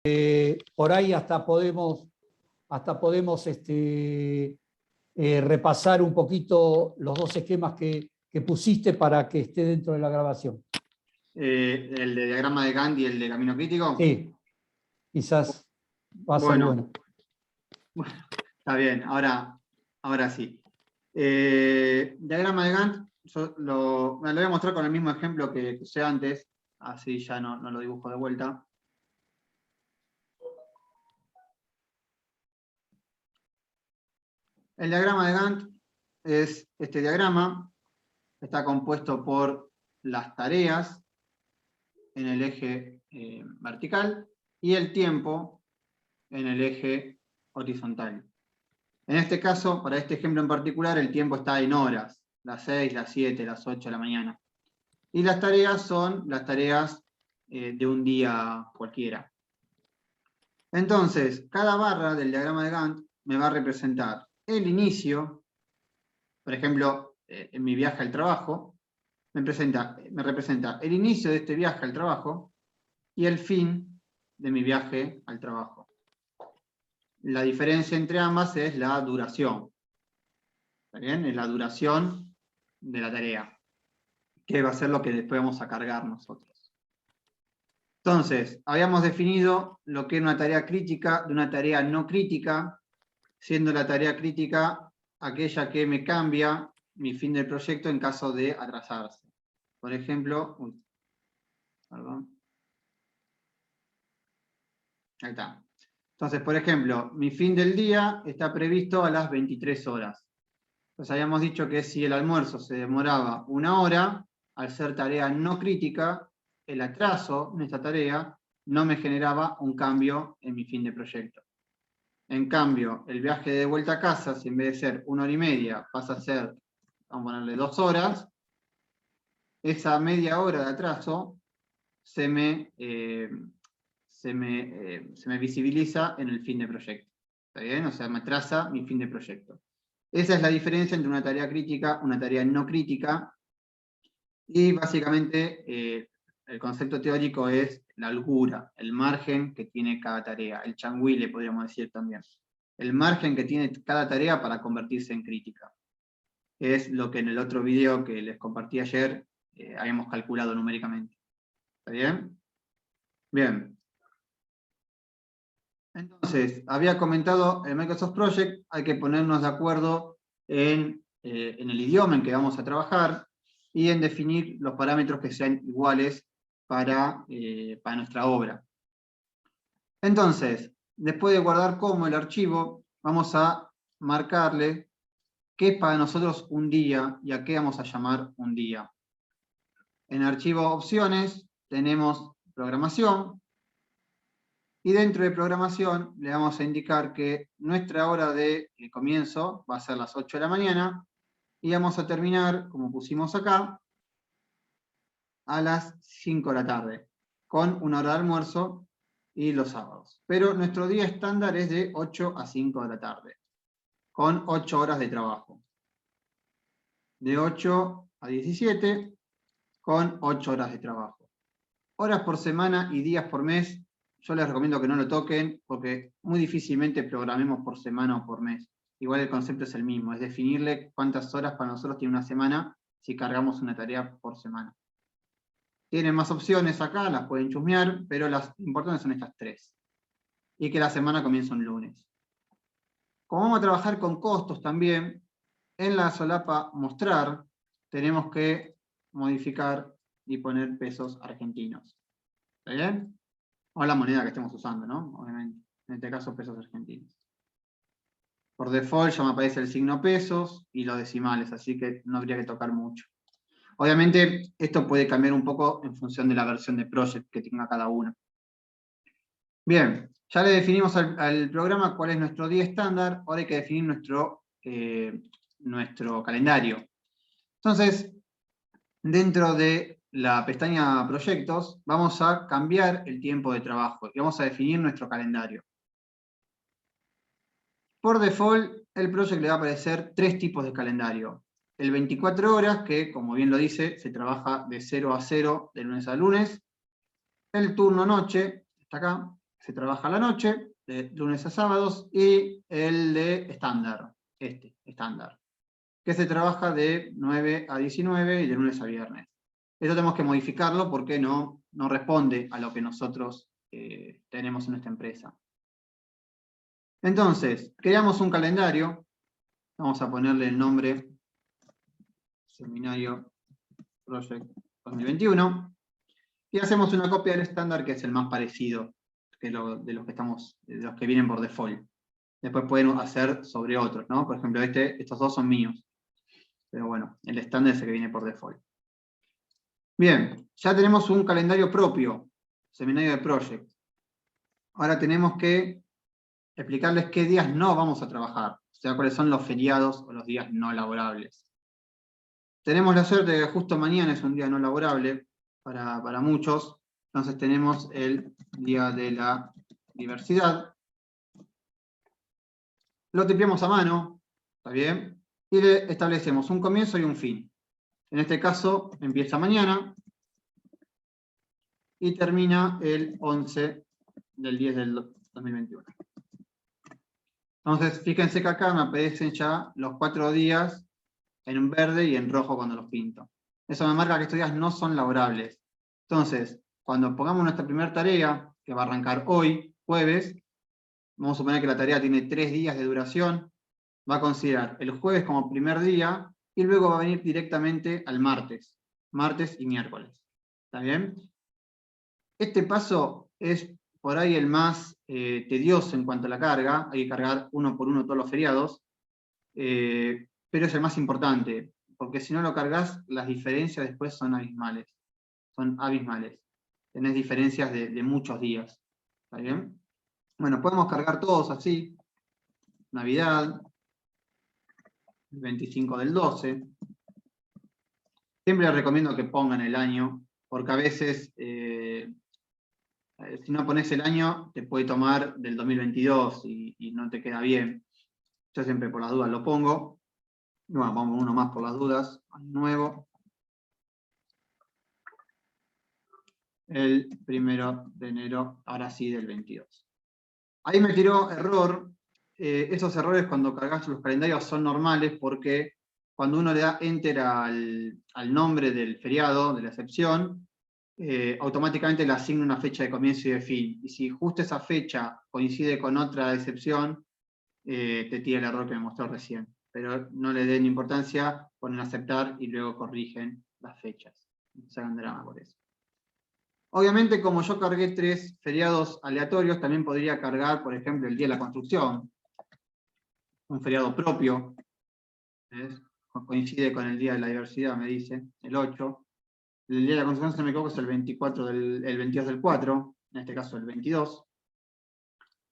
Por ahí hasta podemos repasar un poquito los dos esquemas que pusiste para que esté dentro de la grabación. El de diagrama de Gantt y el de camino crítico. Sí, quizás va a ser bueno. Bueno, está bien, ahora sí. Diagrama de Gantt, lo voy a mostrar con el mismo ejemplo que usé antes, así ya no lo dibujo de vuelta. El diagrama de Gantt es este diagrama, está compuesto por las tareas en el eje vertical y el tiempo en el eje horizontal. En este caso, para este ejemplo en particular, el tiempo está en horas, las 6, las 7, las 8 de la mañana. Y las tareas son las tareas de un día cualquiera. Entonces, cada barra del diagrama de Gantt me va a representar el inicio, por ejemplo, en mi viaje al trabajo, me representa el inicio de este viaje al trabajo y el fin de mi viaje al trabajo. La diferencia entre ambas es la duración. ¿Está bien? Es la duración de la tarea, que va a ser lo que después vamos a cargar nosotros. Entonces, habíamos definido lo que es una tarea crítica de una tarea no crítica, siendo la tarea crítica aquella que me cambia mi fin del proyecto en caso de atrasarse. Por ejemplo, ahí está. Entonces, por ejemplo, mi fin del día está previsto a las 23 horas. Entonces habíamos dicho que si el almuerzo se demoraba 1 hora, al ser tarea no crítica, el atraso en esta tarea no me generaba un cambio en mi fin de proyecto. En cambio, el viaje de vuelta a casa, si en vez de ser 1 hora y media pasa a ser, vamos a ponerle 2 horas, esa media hora de atraso se me visibiliza en el fin de proyecto. ¿Está bien? O sea, me atrasa mi fin de proyecto. Esa es la diferencia entre una tarea crítica y una tarea no crítica. Y básicamente el concepto teórico es la holgura, el margen que tiene cada tarea, el changuile podríamos decir también. El margen que tiene cada tarea para convertirse en crítica. Es lo que en el otro video que les compartí ayer habíamos calculado numéricamente. ¿Está bien? Bien. Entonces, había comentado en Microsoft Project, hay que ponernos de acuerdo en el idioma en que vamos a trabajar y en definir los parámetros que sean iguales para nuestra obra. Entonces, después de guardar como el archivo, vamos a marcarle qué es para nosotros un día y a qué vamos a llamar un día. En archivo opciones tenemos programación, y dentro de programación le vamos a indicar que nuestra hora de comienzo va a ser las 8 de la mañana y vamos a terminar, como pusimos acá, a las 5 de la tarde, con una hora de almuerzo y los sábados. Pero nuestro día estándar es de 8 a 5 de la tarde, con 8 horas de trabajo. De 8 a 17, con 8 horas de trabajo. Horas por semana y días por mes, yo les recomiendo que no lo toquen, porque muy difícilmente programemos por semana o por mes. Igual el concepto es el mismo, es definirle cuántas horas para nosotros tiene una semana si cargamos una tarea por semana. Tienen más opciones acá, las pueden chusmear, pero las importantes son estas 3. Y que la semana comienza un lunes. Como vamos a trabajar con costos también, en la solapa mostrar tenemos que modificar y poner pesos argentinos. ¿Está bien? O la moneda que estemos usando, ¿no? Obviamente. En este caso, pesos argentinos. Por default ya me aparece el signo pesos y los decimales, así que no habría que tocar mucho. Obviamente, esto puede cambiar un poco en función de la versión de project que tenga cada uno. Bien, ya le definimos al programa cuál es nuestro día estándar, ahora hay que definir nuestro calendario. Entonces, dentro de la pestaña Proyectos, vamos a cambiar el tiempo de trabajo y vamos a definir nuestro calendario. Por default, el project le va a aparecer 3 tipos de calendario. El 24 horas, que como bien lo dice, se trabaja de 0 a 0 de lunes a lunes. El turno noche, está acá, se trabaja a la noche, de lunes a sábados, y el de estándar, estándar, que se trabaja de 9 a 19 y de lunes a viernes. Esto tenemos que modificarlo porque no responde a lo que nosotros tenemos en nuestra empresa. Entonces, creamos un calendario, vamos a ponerle el nombre Seminario Project 2021, y hacemos una copia del estándar que es el más parecido de los que vienen por default. Después pueden hacer sobre otros, ¿no? Por ejemplo, estos dos son míos. Pero bueno, el estándar es el que viene por default. Bien, ya tenemos un calendario propio, Seminario de Project. Ahora tenemos que explicarles qué días no vamos a trabajar, o sea, cuáles son los feriados o los días no laborables. Tenemos la suerte de que justo mañana es un día no laborable para muchos, entonces tenemos el Día de la Diversidad. Lo tipeamos a mano, ¿está bien? Y le establecemos un comienzo y un fin. En este caso, empieza mañana y termina el 11 del 10 del 2021. Entonces, fíjense que acá me aparecen ya los 4 días en verde y en rojo cuando los pinto. Eso me marca que estos días no son laborables. Entonces, cuando pongamos nuestra primera tarea, que va a arrancar hoy, jueves, vamos a suponer que la tarea tiene 3 días de duración, va a considerar el jueves como primer día, y luego va a venir directamente al martes y miércoles. ¿Está bien? Este paso es por ahí el más tedioso en cuanto a la carga, hay que cargar uno por uno todos los feriados, pero es el más importante, porque si no lo cargas, las diferencias después son abismales. Tenés diferencias de muchos días. ¿Está bien? Bueno, podemos cargar todos así. Navidad, el 25 del 12. Siempre les recomiendo que pongan el año, porque a veces, si no pones el año, te puede tomar del 2022 y no te queda bien. Yo siempre por las dudas lo pongo. Y bueno, vamos uno más por las dudas, año nuevo. El 1 de enero, ahora sí, del 22. Ahí me tiró error. Esos errores cuando cargas los calendarios son normales porque cuando uno le da enter al nombre del feriado, de la excepción, automáticamente le asigna una fecha de comienzo y de fin. Y si justo esa fecha coincide con otra excepción, te tira el error que me mostró recién. Pero no le den importancia, ponen aceptar y luego corrigen las fechas. No se hagan drama por eso. Obviamente, como yo cargué 3 feriados aleatorios, también podría cargar, por ejemplo, el Día de la Construcción, un feriado propio, ¿ves? Coincide con el Día de la Diversidad, me dice, el 8. El Día de la Construcción, si no me equivoco, es el 22 del 4, en este caso el 22.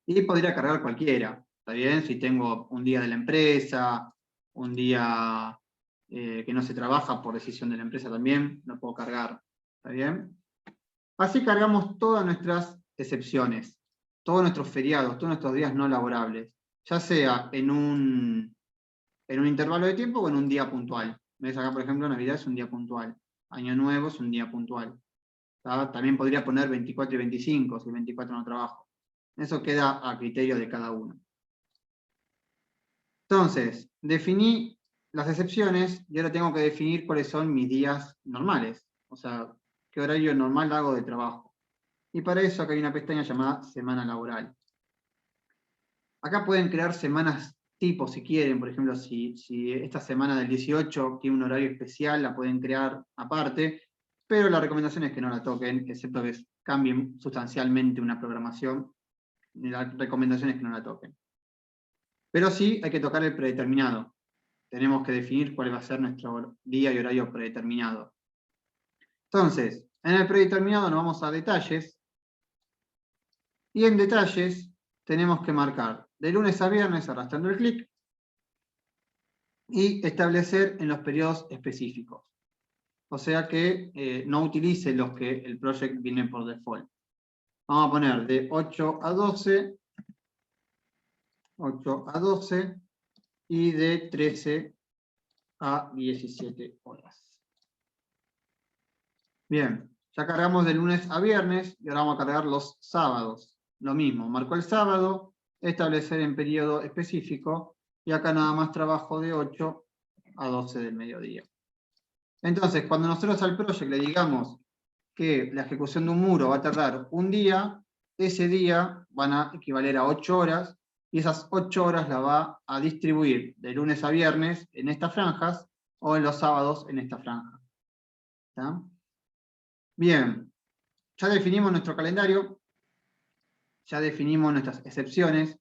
Y podría cargar cualquiera, ¿está bien? Si tengo un día de la empresa, un día que no se trabaja por decisión de la empresa también, lo puedo cargar, ¿está bien? Así cargamos todas nuestras excepciones, todos nuestros feriados, todos nuestros días no laborables, ya sea en un intervalo de tiempo o en un día puntual. ¿Ves? Acá, por ejemplo, Navidad es un día puntual, Año Nuevo es un día puntual. ¿Tá? También podría poner 24 y 25, si el 24 no trabajo. Eso queda a criterio de cada uno. Entonces, definí las excepciones y ahora tengo que definir cuáles son mis días normales. O sea, qué horario normal hago de trabajo. Y para eso acá hay una pestaña llamada semana laboral. Acá pueden crear semanas tipo si quieren, por ejemplo, si esta semana del 18 tiene un horario especial, la pueden crear aparte, pero la recomendación es que no la toquen, excepto que cambien sustancialmente una programación, la recomendación es que no la toquen. Pero sí hay que tocar el predeterminado. Tenemos que definir cuál va a ser nuestro día y horario predeterminado. Entonces, en el predeterminado nos vamos a detalles, y en detalles tenemos que marcar de lunes a viernes arrastrando el clic y establecer en los periodos específicos. O sea que no utilice los que el project viene por default. Vamos a poner de 8 a 12, 8 a 12 y de 13 a 17 horas. Bien, ya cargamos de lunes a viernes y ahora vamos a cargar los sábados. lo mismo, marco el sábado, establecer en periodo específico, y acá nada más trabajo de 8 a 12 del mediodía. Entonces, cuando nosotros al project le digamos que la ejecución de un muro va a tardar un día, ese día van a equivaler a 8 horas, y esas 8 horas la va a distribuir de lunes a viernes en estas franjas, o en los sábados en esta franja. ¿Está? Bien, ya definimos nuestro calendario, ya definimos nuestras excepciones,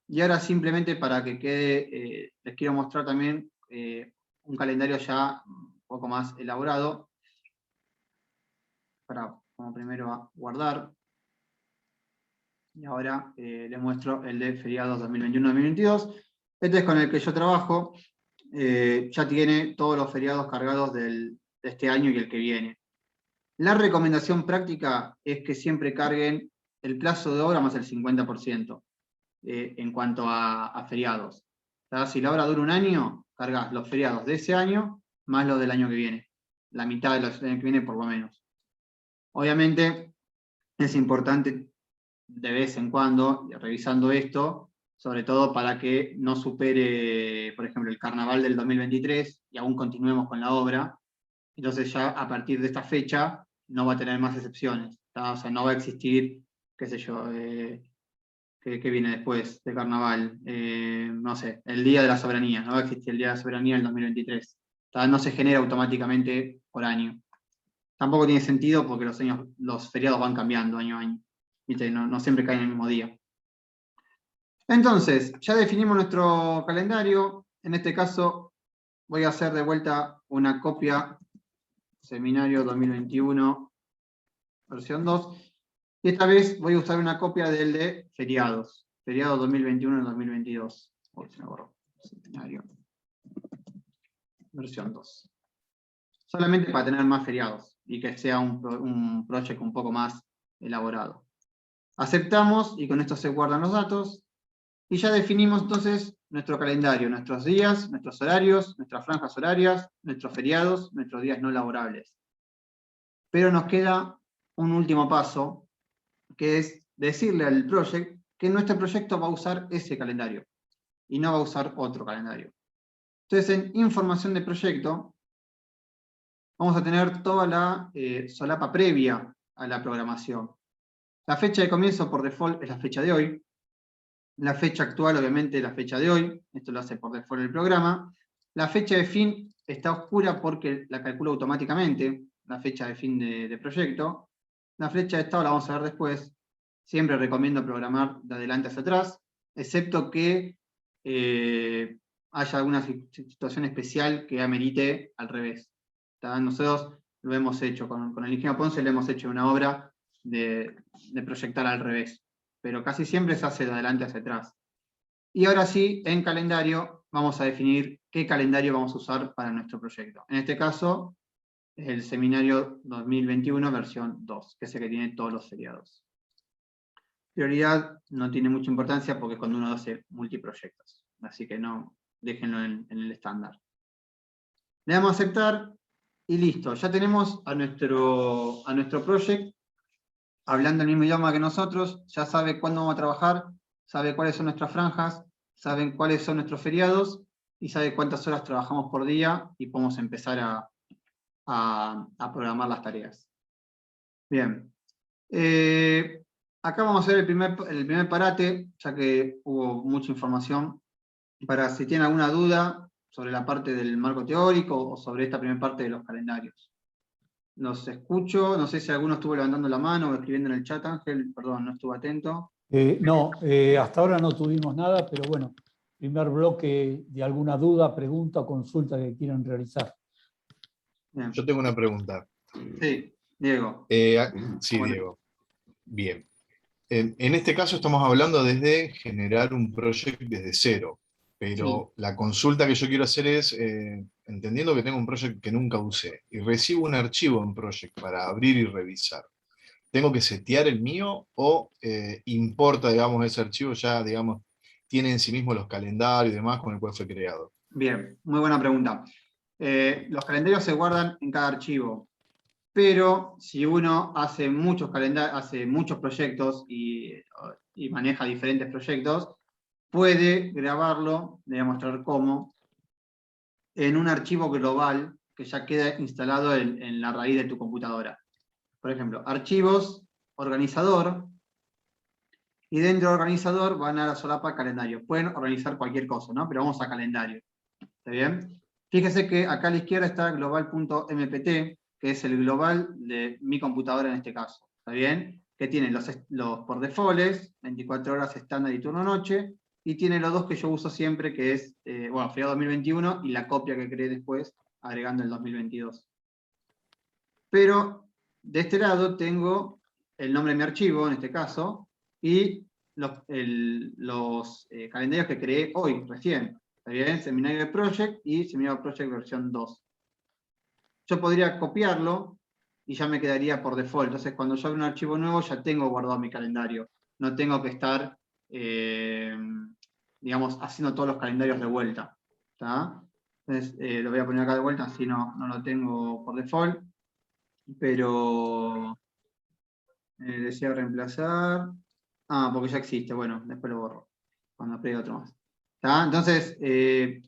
y ahora simplemente para que quede, les quiero mostrar también un calendario ya un poco más elaborado, para como primero a guardar. Y ahora les muestro el de feriados 2021-2022. Este es con el que yo trabajo. Ya tiene todos los feriados cargados de este año y el que viene. La recomendación práctica es que siempre carguen el plazo de obra más el 50% en cuanto a feriados. ¿Tá? Si la obra dura un año, cargas los feriados de ese año más los del año que viene. La mitad de los del año que viene por lo menos. Obviamente es importante de vez en cuando, revisando esto, sobre todo para que no supere, por ejemplo, el carnaval del 2023 y aún continuemos con la obra. Entonces ya a partir de esta fecha no va a tener más excepciones. ¿Tá? O sea, no va a existir, qué sé yo, ¿qué viene después de carnaval? No sé, el Día de la Soberanía. No va a existir el Día de la Soberanía del 2023. ¿Tá? No se genera automáticamente por año. Tampoco tiene sentido porque los feriados van cambiando año a año. ¿Viste? No siempre caen el mismo día. Entonces, ya definimos nuestro calendario. En este caso, voy a hacer de vuelta una copia, seminario 2021, versión 2. Y esta vez voy a usar una copia del de feriados. Feriado 2021 y 2022. Uy, se me borró. Seminario, versión 2. Solamente para tener más feriados y que sea un project un poco más elaborado. Aceptamos y con esto se guardan los datos. Y ya definimos entonces nuestro calendario, nuestros días, nuestros horarios, nuestras franjas horarias, nuestros feriados, nuestros días no laborables. Pero nos queda un último paso, que es decirle al project que nuestro proyecto va a usar ese calendario y no va a usar otro calendario. Entonces, en información de proyecto, vamos a tener toda la solapa previa a la programación. La fecha de comienzo por default es la fecha de hoy. La fecha actual, obviamente, es la fecha de hoy. Esto lo hace por default el programa. La fecha de fin está oscura porque la calcula automáticamente, la fecha de fin de proyecto. La fecha de estado la vamos a ver después. Siempre recomiendo programar de adelante hacia atrás, excepto que haya alguna situación especial que amerite al revés. ¿Tá? Nosotros lo hemos hecho, con el ingeniero Ponce lo hemos hecho una obra de proyectar al revés, pero casi siempre se hace de adelante hacia atrás. Y ahora sí, en calendario, vamos a definir qué calendario vamos a usar para nuestro proyecto. En este caso, el seminario 2021 versión 2, que es el que tiene todos los feriados. Prioridad no tiene mucha importancia porque es cuando uno hace multiproyectos, así que no, déjenlo en el estándar. Le damos a aceptar y listo, ya tenemos a nuestro project hablando el mismo idioma que nosotros, ya sabe cuándo vamos a trabajar, sabe cuáles son nuestras franjas, saben cuáles son nuestros feriados, y sabe cuántas horas trabajamos por día, y podemos empezar a programar las tareas. Bien. Acá vamos a hacer el primer parate, ya que hubo mucha información, para si tienen alguna duda sobre la parte del marco teórico, o sobre esta primera parte de los calendarios. Los escucho, no sé si alguno estuvo levantando la mano o escribiendo en el chat, Ángel, perdón, no estuve atento. No, hasta ahora no tuvimos nada, pero bueno, primer bloque de alguna duda, pregunta o consulta que quieran realizar. Bien. Yo tengo una pregunta. Sí, Diego. Sí, bueno. Diego. Bien. En este caso estamos hablando desde generar un proyecto desde cero, pero sí. La consulta que yo quiero hacer es, entendiendo que tengo un proyecto que nunca usé, y recibo un archivo en project para abrir y revisar, ¿tengo que setear el mío o importa, digamos, ese archivo ya, digamos, tiene en sí mismo los calendarios y demás con el cual fue creado? Bien, muy buena pregunta. Los calendarios se guardan en cada archivo. Pero si uno hace muchos proyectos y maneja diferentes proyectos, puede grabarlo, le voy a mostrar cómo, en un archivo global que ya queda instalado en la raíz de tu computadora. Por ejemplo, archivos, organizador, y dentro de organizador van a la solapa calendario. Pueden organizar cualquier cosa, ¿no? Pero vamos a calendario. ¿Está bien? Fíjese que acá a la izquierda está global.mpt, que es el global de mi computadora en este caso. ¿Está bien? Que tiene los por defaults, 24 horas estándar y turno noche, y tiene los dos que yo uso siempre, que es, feriado 2021 y la copia que creé después, agregando el 2022. Pero de este lado tengo el nombre de mi archivo, en este caso, y los calendarios que creé hoy, recién. ¿Está bien? Seminario de Project y Seminario de Project versión 2. Yo podría copiarlo y ya me quedaría por default. Entonces, cuando yo abro un archivo nuevo, ya tengo guardado mi calendario. No tengo que estar, digamos, haciendo todos los calendarios de vuelta. ¿Está? Entonces, lo voy a poner acá de vuelta, así no lo tengo por default. Pero deseo reemplazar. Porque ya existe. Bueno, después lo borro. Cuando apriete otro más. ¿Está? Entonces,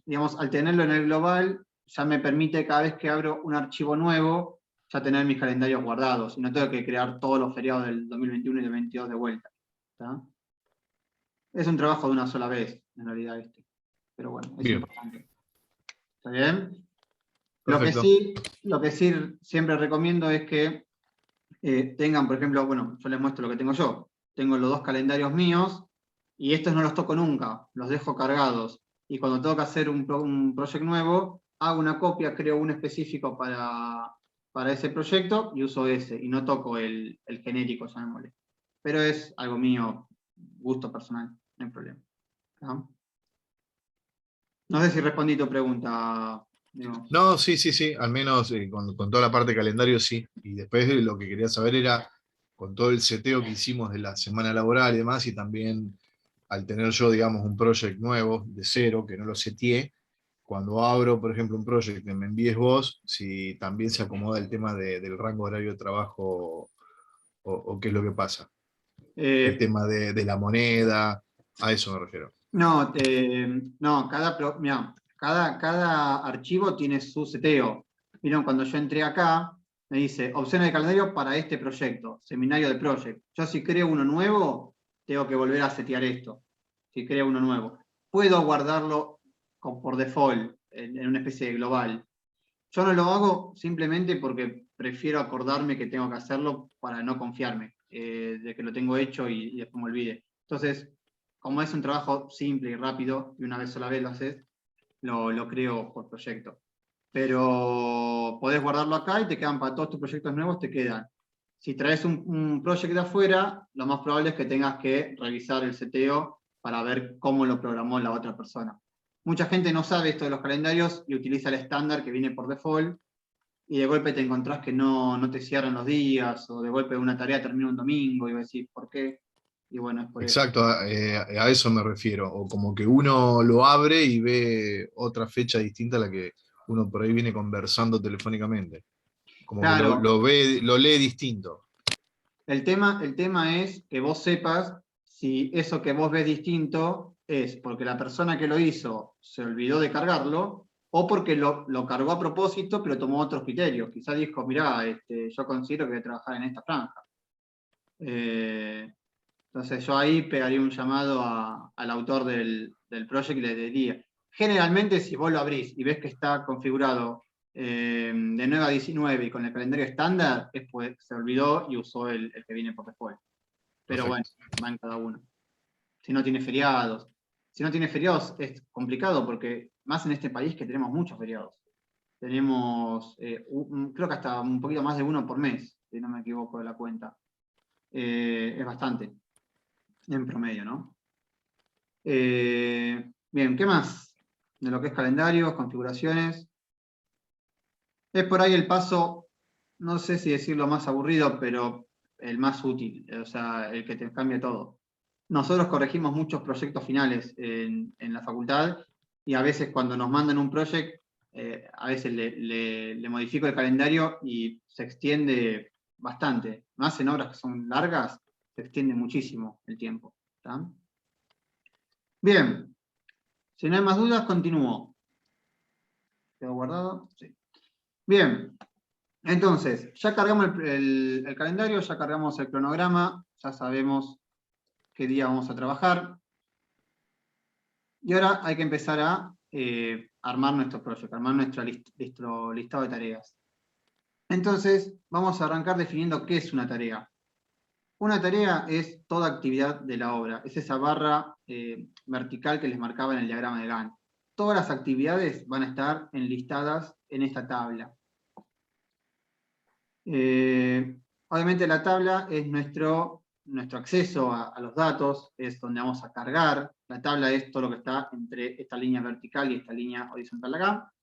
digamos, al tenerlo en el global, ya me permite cada vez que abro un archivo nuevo, ya tener mis calendarios guardados. Y no tengo que crear todos los feriados del 2021 y del 2022 de vuelta. ¿Está? Es un trabajo de una sola vez, en realidad, este. Pero bueno, es importante. ¿Está bien? Lo que sí siempre recomiendo es que tengan, por ejemplo, bueno, yo les muestro lo que tengo yo. Tengo los dos calendarios míos, y estos no los toco nunca, los dejo cargados. Y cuando tengo que hacer un proyecto nuevo, hago una copia, creo un específico para ese proyecto, y uso ese, y no toco el genérico, llamémosle. Pero es algo mío, gusto personal, no hay problema. ¿No? No sé si respondí tu pregunta. Diego. No, sí, al menos con toda la parte de calendario sí. Y después lo que quería saber era, con todo el seteo que hicimos de la semana laboral y demás, y también al tener yo, digamos, un project nuevo, de cero, que no lo seteé, cuando abro, por ejemplo, un project que me envíes vos, si también se acomoda el tema del rango horario de trabajo o qué es lo que pasa. El tema de la moneda, a eso me refiero. No, cada archivo tiene su seteo. Vieron, cuando yo entré acá, me dice opciones de calendario para este proyecto, seminario de project. Yo si creo uno nuevo, tengo que volver a setear esto. Si creo uno nuevo. Puedo guardarlo por default, en una especie de global. Yo no lo hago simplemente porque prefiero acordarme que tengo que hacerlo para no confiarme de que lo tengo hecho y después me olvide. Entonces, como es un trabajo simple y rápido, y una vez sola vez lo haces, lo creo por proyecto. Pero podés guardarlo acá y te quedan para todos tus proyectos nuevos, te quedan. Si traes un proyecto de afuera, lo más probable es que tengas que revisar el seteo para ver cómo lo programó la otra persona. Mucha gente no sabe esto de los calendarios y utiliza el estándar que viene por default, y de golpe te encontrás que no te cierran los días, o de golpe una tarea termina un domingo, y vas a decir, ¿por qué? Y bueno, es por Exacto, a eso me refiero. O como que uno lo abre y ve otra fecha distinta a la que uno por ahí viene conversando telefónicamente. Como Claro, que lo lee distinto. el tema es que vos sepas si eso que vos ves distinto es porque la persona que lo hizo se olvidó de cargarlo, o porque lo cargó a propósito, pero tomó otros criterios. Quizás dijo, mirá, yo considero que voy a trabajar en esta franja. Entonces yo ahí pegaría un llamado al autor del proyecto y le diría, generalmente si vos lo abrís y ves que está configurado de 9 a 19 y con el calendario estándar, es pues se olvidó y usó el que viene por después. Pero Perfecto. bueno, va en cada uno. Si no tiene feriados. Si no tiene feriados es complicado porque más en este país que tenemos muchos feriados. Tenemos, creo que hasta un poquito más de uno por mes, si no me equivoco de la cuenta. Es bastante, en promedio, ¿no? Bien, ¿qué más? De lo que es calendarios, configuraciones. Es por ahí el paso, no sé si decirlo más aburrido, pero el más útil, o sea, el que te cambia todo. Nosotros corregimos muchos proyectos finales en la facultad, y a veces cuando nos mandan un proyecto, a veces le modifico el calendario y se extiende bastante. Más en obras que son largas, se extiende muchísimo el tiempo. ¿Está? Bien, si no hay más dudas, continúo. ¿Quedó guardado? Sí. Bien, entonces, ya cargamos el calendario, ya cargamos el cronograma, ya sabemos qué día vamos a trabajar. Y ahora hay que empezar a armar nuestro proyecto, armar nuestro listado de tareas. Entonces, vamos a arrancar definiendo qué es una tarea. Una tarea es toda actividad de la obra, es esa barra vertical que les marcaba en el diagrama de Gantt. Todas las actividades van a estar enlistadas en esta tabla. Obviamente la tabla es nuestro acceso a los datos, es donde vamos a cargar. La tabla es todo lo que está entre esta línea vertical y esta línea horizontal acá,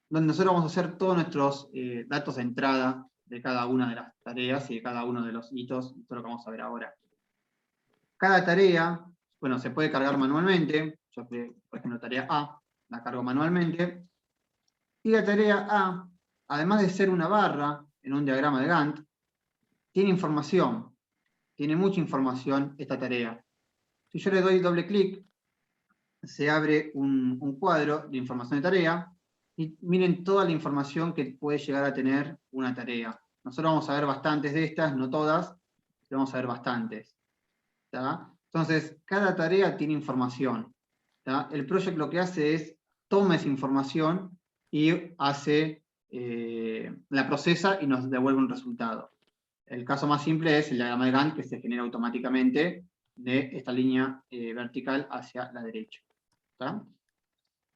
donde nosotros vamos a hacer todos nuestros datos de entrada de cada una de las tareas y de cada uno de los hitos, todo lo que vamos a ver ahora. Cada tarea, bueno, se puede cargar manualmente. Yo, por ejemplo, tarea A, la cargo manualmente. Y la tarea A, además de ser una barra en un diagrama de Gantt, tiene información. Tiene mucha información esta tarea. Si yo le doy doble clic, se abre un cuadro de información de tarea, y miren toda la información que puede llegar a tener una tarea. Nosotros vamos a ver bastantes de estas, no todas, pero vamos a ver bastantes. ¿Tá? Entonces, cada tarea tiene información. ¿Tá? El project lo que hace es, toma esa información y hace, la procesa y nos devuelve un resultado. El caso más simple es el diagrama de Gantt, que se genera automáticamente de esta línea vertical hacia la derecha. ¿Tá?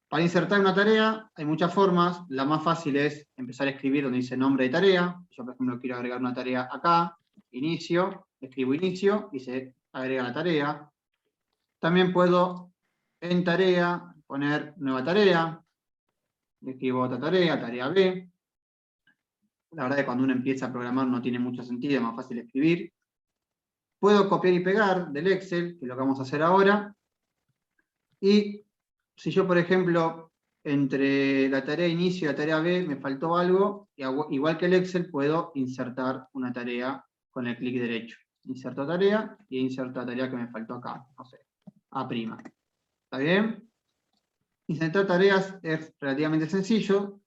Para insertar una tarea hay muchas formas. La más fácil es empezar a escribir donde dice nombre de tarea. Yo, por ejemplo, quiero agregar una tarea acá, inicio, escribo inicio y se agrega la tarea. También puedo en tarea poner nueva tarea, escribo otra tarea, tarea B. La verdad es que cuando uno empieza a programar no tiene mucho sentido, es más fácil escribir. Puedo copiar y pegar del Excel, que es lo que vamos a hacer ahora. Y si yo, por ejemplo, entre la tarea inicio y la tarea B me faltó algo, igual que el Excel, puedo insertar una tarea con el clic derecho. Inserto tarea y inserto la tarea que me faltó acá, no sé, A'. ¿Está bien? Insertar tareas es relativamente sencillo.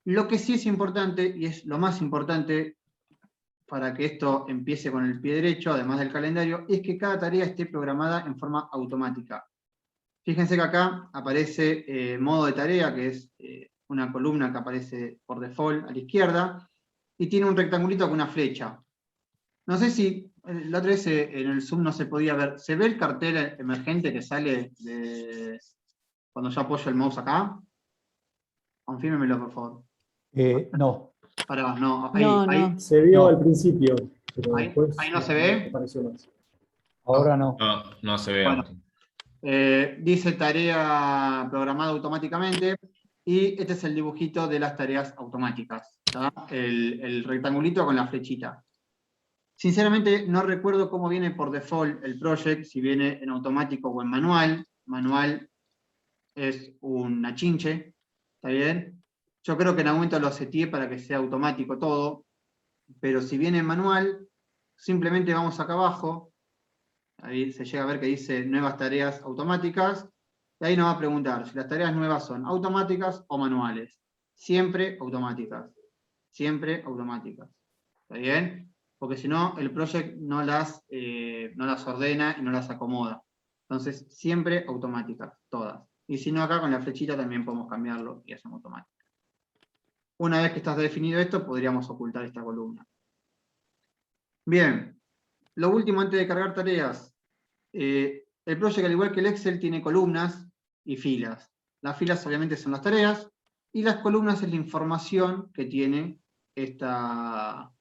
Lo que sí es importante, y es lo más importante para que esto empiece con el pie derecho, además del calendario, es que cada tarea esté programada en forma automática. Fíjense que acá aparece modo de tarea, que es una columna que aparece por default a la izquierda, y tiene un rectangulito con una flecha. No sé si la otra vez en el Zoom no se podía ver. ¿Se ve el cartel emergente que sale cuando yo apoyo el mouse acá? Confírmemelo, por favor. No. Pará, no. No. Se vio No. al principio, pero Ahí después no se ve. apareció más. Ahora no. No se ve. Bueno. Dice tarea programada automáticamente, y este es el dibujito de las tareas automáticas. ¿Tá? El rectangulito con la flechita. Sinceramente no recuerdo cómo viene por default el project, si viene en automático o en manual. Manual es un achinche, ¿está bien? Yo creo que en algún momento lo seteé para que sea automático todo, pero si viene en manual, simplemente vamos acá abajo, ahí se llega a ver que dice nuevas tareas automáticas, y ahí nos va a preguntar si las tareas nuevas son automáticas o manuales. Siempre automáticas. Siempre automáticas. ¿Está bien? Porque si no, el project no las ordena y no las acomoda. Entonces, siempre automáticas, todas. Y si no, acá con la flechita también podemos cambiarlo y hacemos automáticas. Una vez que está definido esto, podríamos ocultar esta columna. Bien. Lo último antes de cargar tareas. El project, al igual que el Excel, tiene columnas y filas. Las filas obviamente son las tareas, y las columnas es la información que tiene esta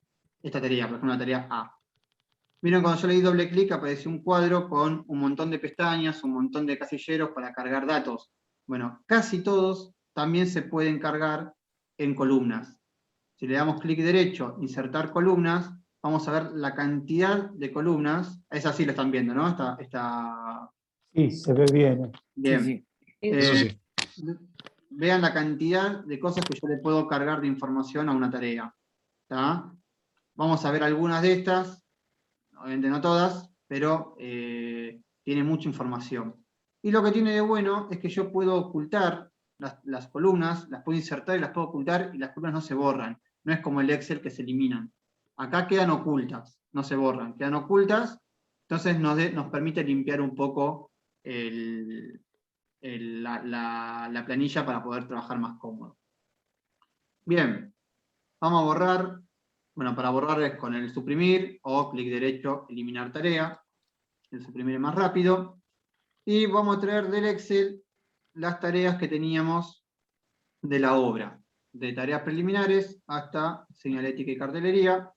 tarea, por ejemplo la tarea A. Miren, cuando yo le di doble clic apareció un cuadro con un montón de pestañas, un montón de casilleros para cargar datos. Bueno, casi todos también se pueden cargar en columnas. Si le damos clic derecho, insertar columnas, vamos a ver la cantidad de columnas. Esa sí la están viendo, ¿no? Sí, se ve bien. Bien. Sí. Eso sí. vean la cantidad de cosas que yo le puedo cargar de información a una tarea. ¿Tá? Vamos a ver algunas de estas, obviamente no todas, pero tiene mucha información. Y lo que tiene de bueno es que yo puedo ocultar las columnas, las puedo insertar y las puedo ocultar, y las columnas no se borran. No es como el Excel que se eliminan. Acá quedan ocultas, no se borran, quedan ocultas, entonces nos permite limpiar un poco la planilla para poder trabajar más cómodo. Bien, vamos a borrar. Bueno, para borrar es con el suprimir o clic derecho, eliminar tarea. El suprimir es más rápido. Y vamos a traer del Excel las tareas que teníamos de la obra. De tareas preliminares hasta señalética y cartelería.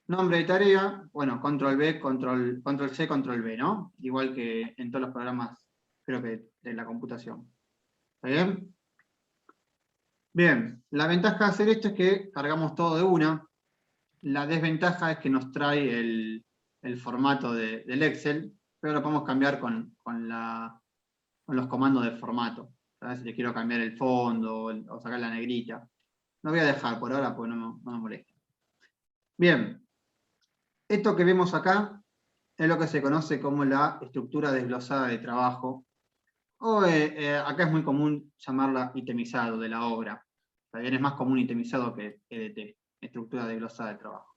Nombre de tarea, bueno, control B, control C, control V, ¿no? Igual que en todos los programas, creo que de la computación. ¿Está bien? Bien, la ventaja de hacer esto es que cargamos todo de una. La desventaja es que nos trae el formato del Excel, pero lo podemos cambiar con los comandos de formato. ¿Sabes? Si le quiero cambiar el fondo o sacar la negrita. Lo voy a dejar por ahora porque no me molesta. Bien, esto que vemos acá es lo que se conoce como la estructura desglosada de trabajo. O acá es muy común llamarla itemizado de la obra. También es más común itemizado que EDT, estructura desglosada de trabajo.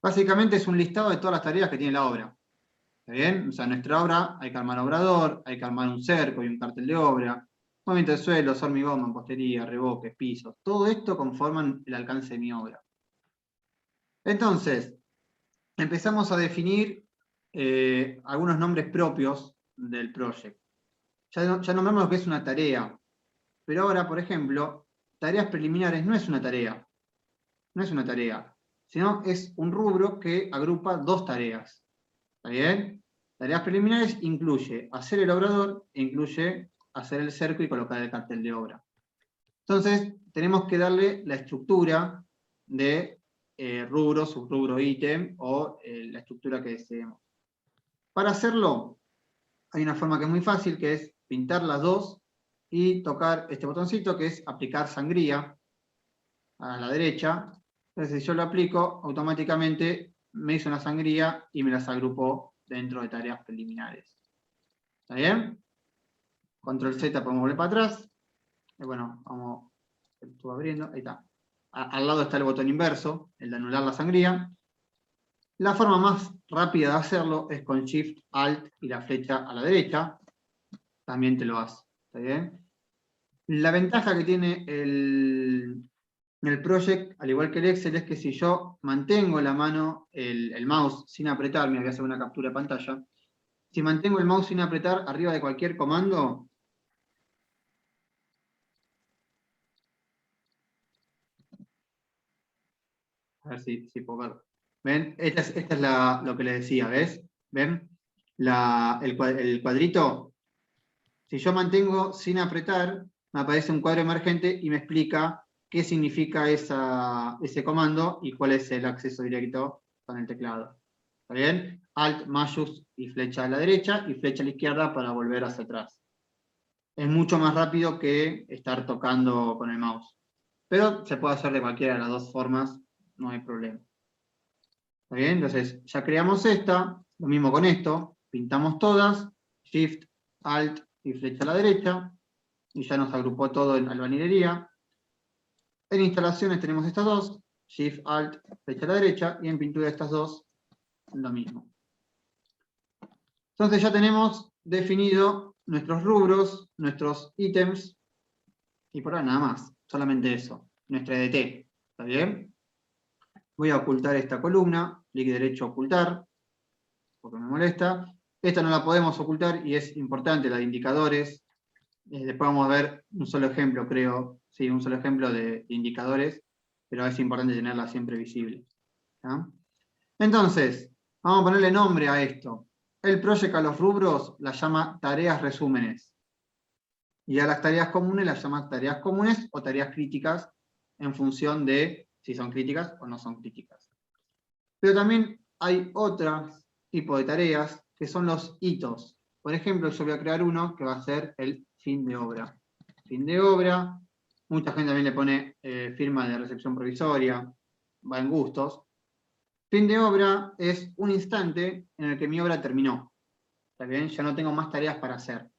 Básicamente es un listado de todas las tareas que tiene la obra. ¿Está bien? O sea, en nuestra obra hay que armar obrador, hay que armar un cerco y un cartel de obra, movimiento de suelos, hormigón, mampostería, revoques, pisos. Todo esto conforman el alcance de mi obra. Entonces, empezamos a definir algunos nombres propios del proyecto. Ya nombramos lo que es una tarea. Pero ahora, por ejemplo, tareas preliminares no es una tarea. No es una tarea, sino es un rubro que agrupa dos tareas. ¿Está bien? Tareas preliminares incluye hacer el obrador e incluye hacer el cerco y colocar el cartel de obra. Entonces, tenemos que darle la estructura de rubro, subrubro, ítem o la estructura que deseemos. Para hacerlo, hay una forma que es muy fácil, que es pintar las dos y tocar este botoncito que es aplicar sangría a la derecha. Entonces, si yo lo aplico, automáticamente me hizo una sangría y me las agrupó dentro de tareas preliminares. ¿Está bien? Control Z podemos volver para atrás. Y bueno, vamos, estuvo abriendo, ahí está. Al lado está el botón inverso, el de anular la sangría. La forma más rápida de hacerlo es con Shift, Alt y la flecha a la derecha. También te lo hace. ¿Está bien? La ventaja que tiene el project, al igual que el Excel, es que si yo mantengo la mano, el mouse sin apretar, me voy a hacer una captura de pantalla, si mantengo el mouse sin apretar arriba de cualquier comando, a ver si puedo ver. ¿Ven? Esta es lo que les decía, ¿ves? ¿Ven? El cuadrito, si yo mantengo sin apretar, me aparece un cuadro emergente y me explica qué significa ese comando y cuál es el acceso directo con el teclado. ¿Está bien? Alt, mayús y flecha a la derecha y flecha a la izquierda para volver hacia atrás. Es mucho más rápido que estar tocando con el mouse. Pero se puede hacer de cualquiera de las dos formas, no hay problema. ¿Está bien? Entonces, ya creamos esta, lo mismo con esto, pintamos todas, Shift, Alt y flecha a la derecha, y ya nos agrupó todo en albañilería. En instalaciones tenemos estas dos, Shift, Alt, flecha a la derecha, y en pintura estas dos, lo mismo. Entonces ya tenemos definido nuestros rubros, nuestros ítems, y por ahora nada más, solamente eso, nuestra EDT. ¿Está bien? Voy a ocultar esta columna, clic derecho ocultar, porque me molesta. Esta no la podemos ocultar y es importante, la de indicadores. Después vamos a ver un solo ejemplo, creo, sí, un solo ejemplo de indicadores, pero es importante tenerla siempre visible. ¿Ya? Entonces, vamos a ponerle nombre a esto. El project a los rubros las llama tareas resúmenes. Y a las tareas comunes las llama tareas comunes o tareas críticas en función de si son críticas o no son críticas. Pero también hay otro tipo de tareas que son los hitos. Por ejemplo, yo voy a crear uno que va a ser el fin de obra. Fin de obra, mucha gente también le pone firma de recepción provisoria, va en gustos. Fin de obra es un instante en el que mi obra terminó. ¿Está bien? Ya no tengo más tareas para hacer.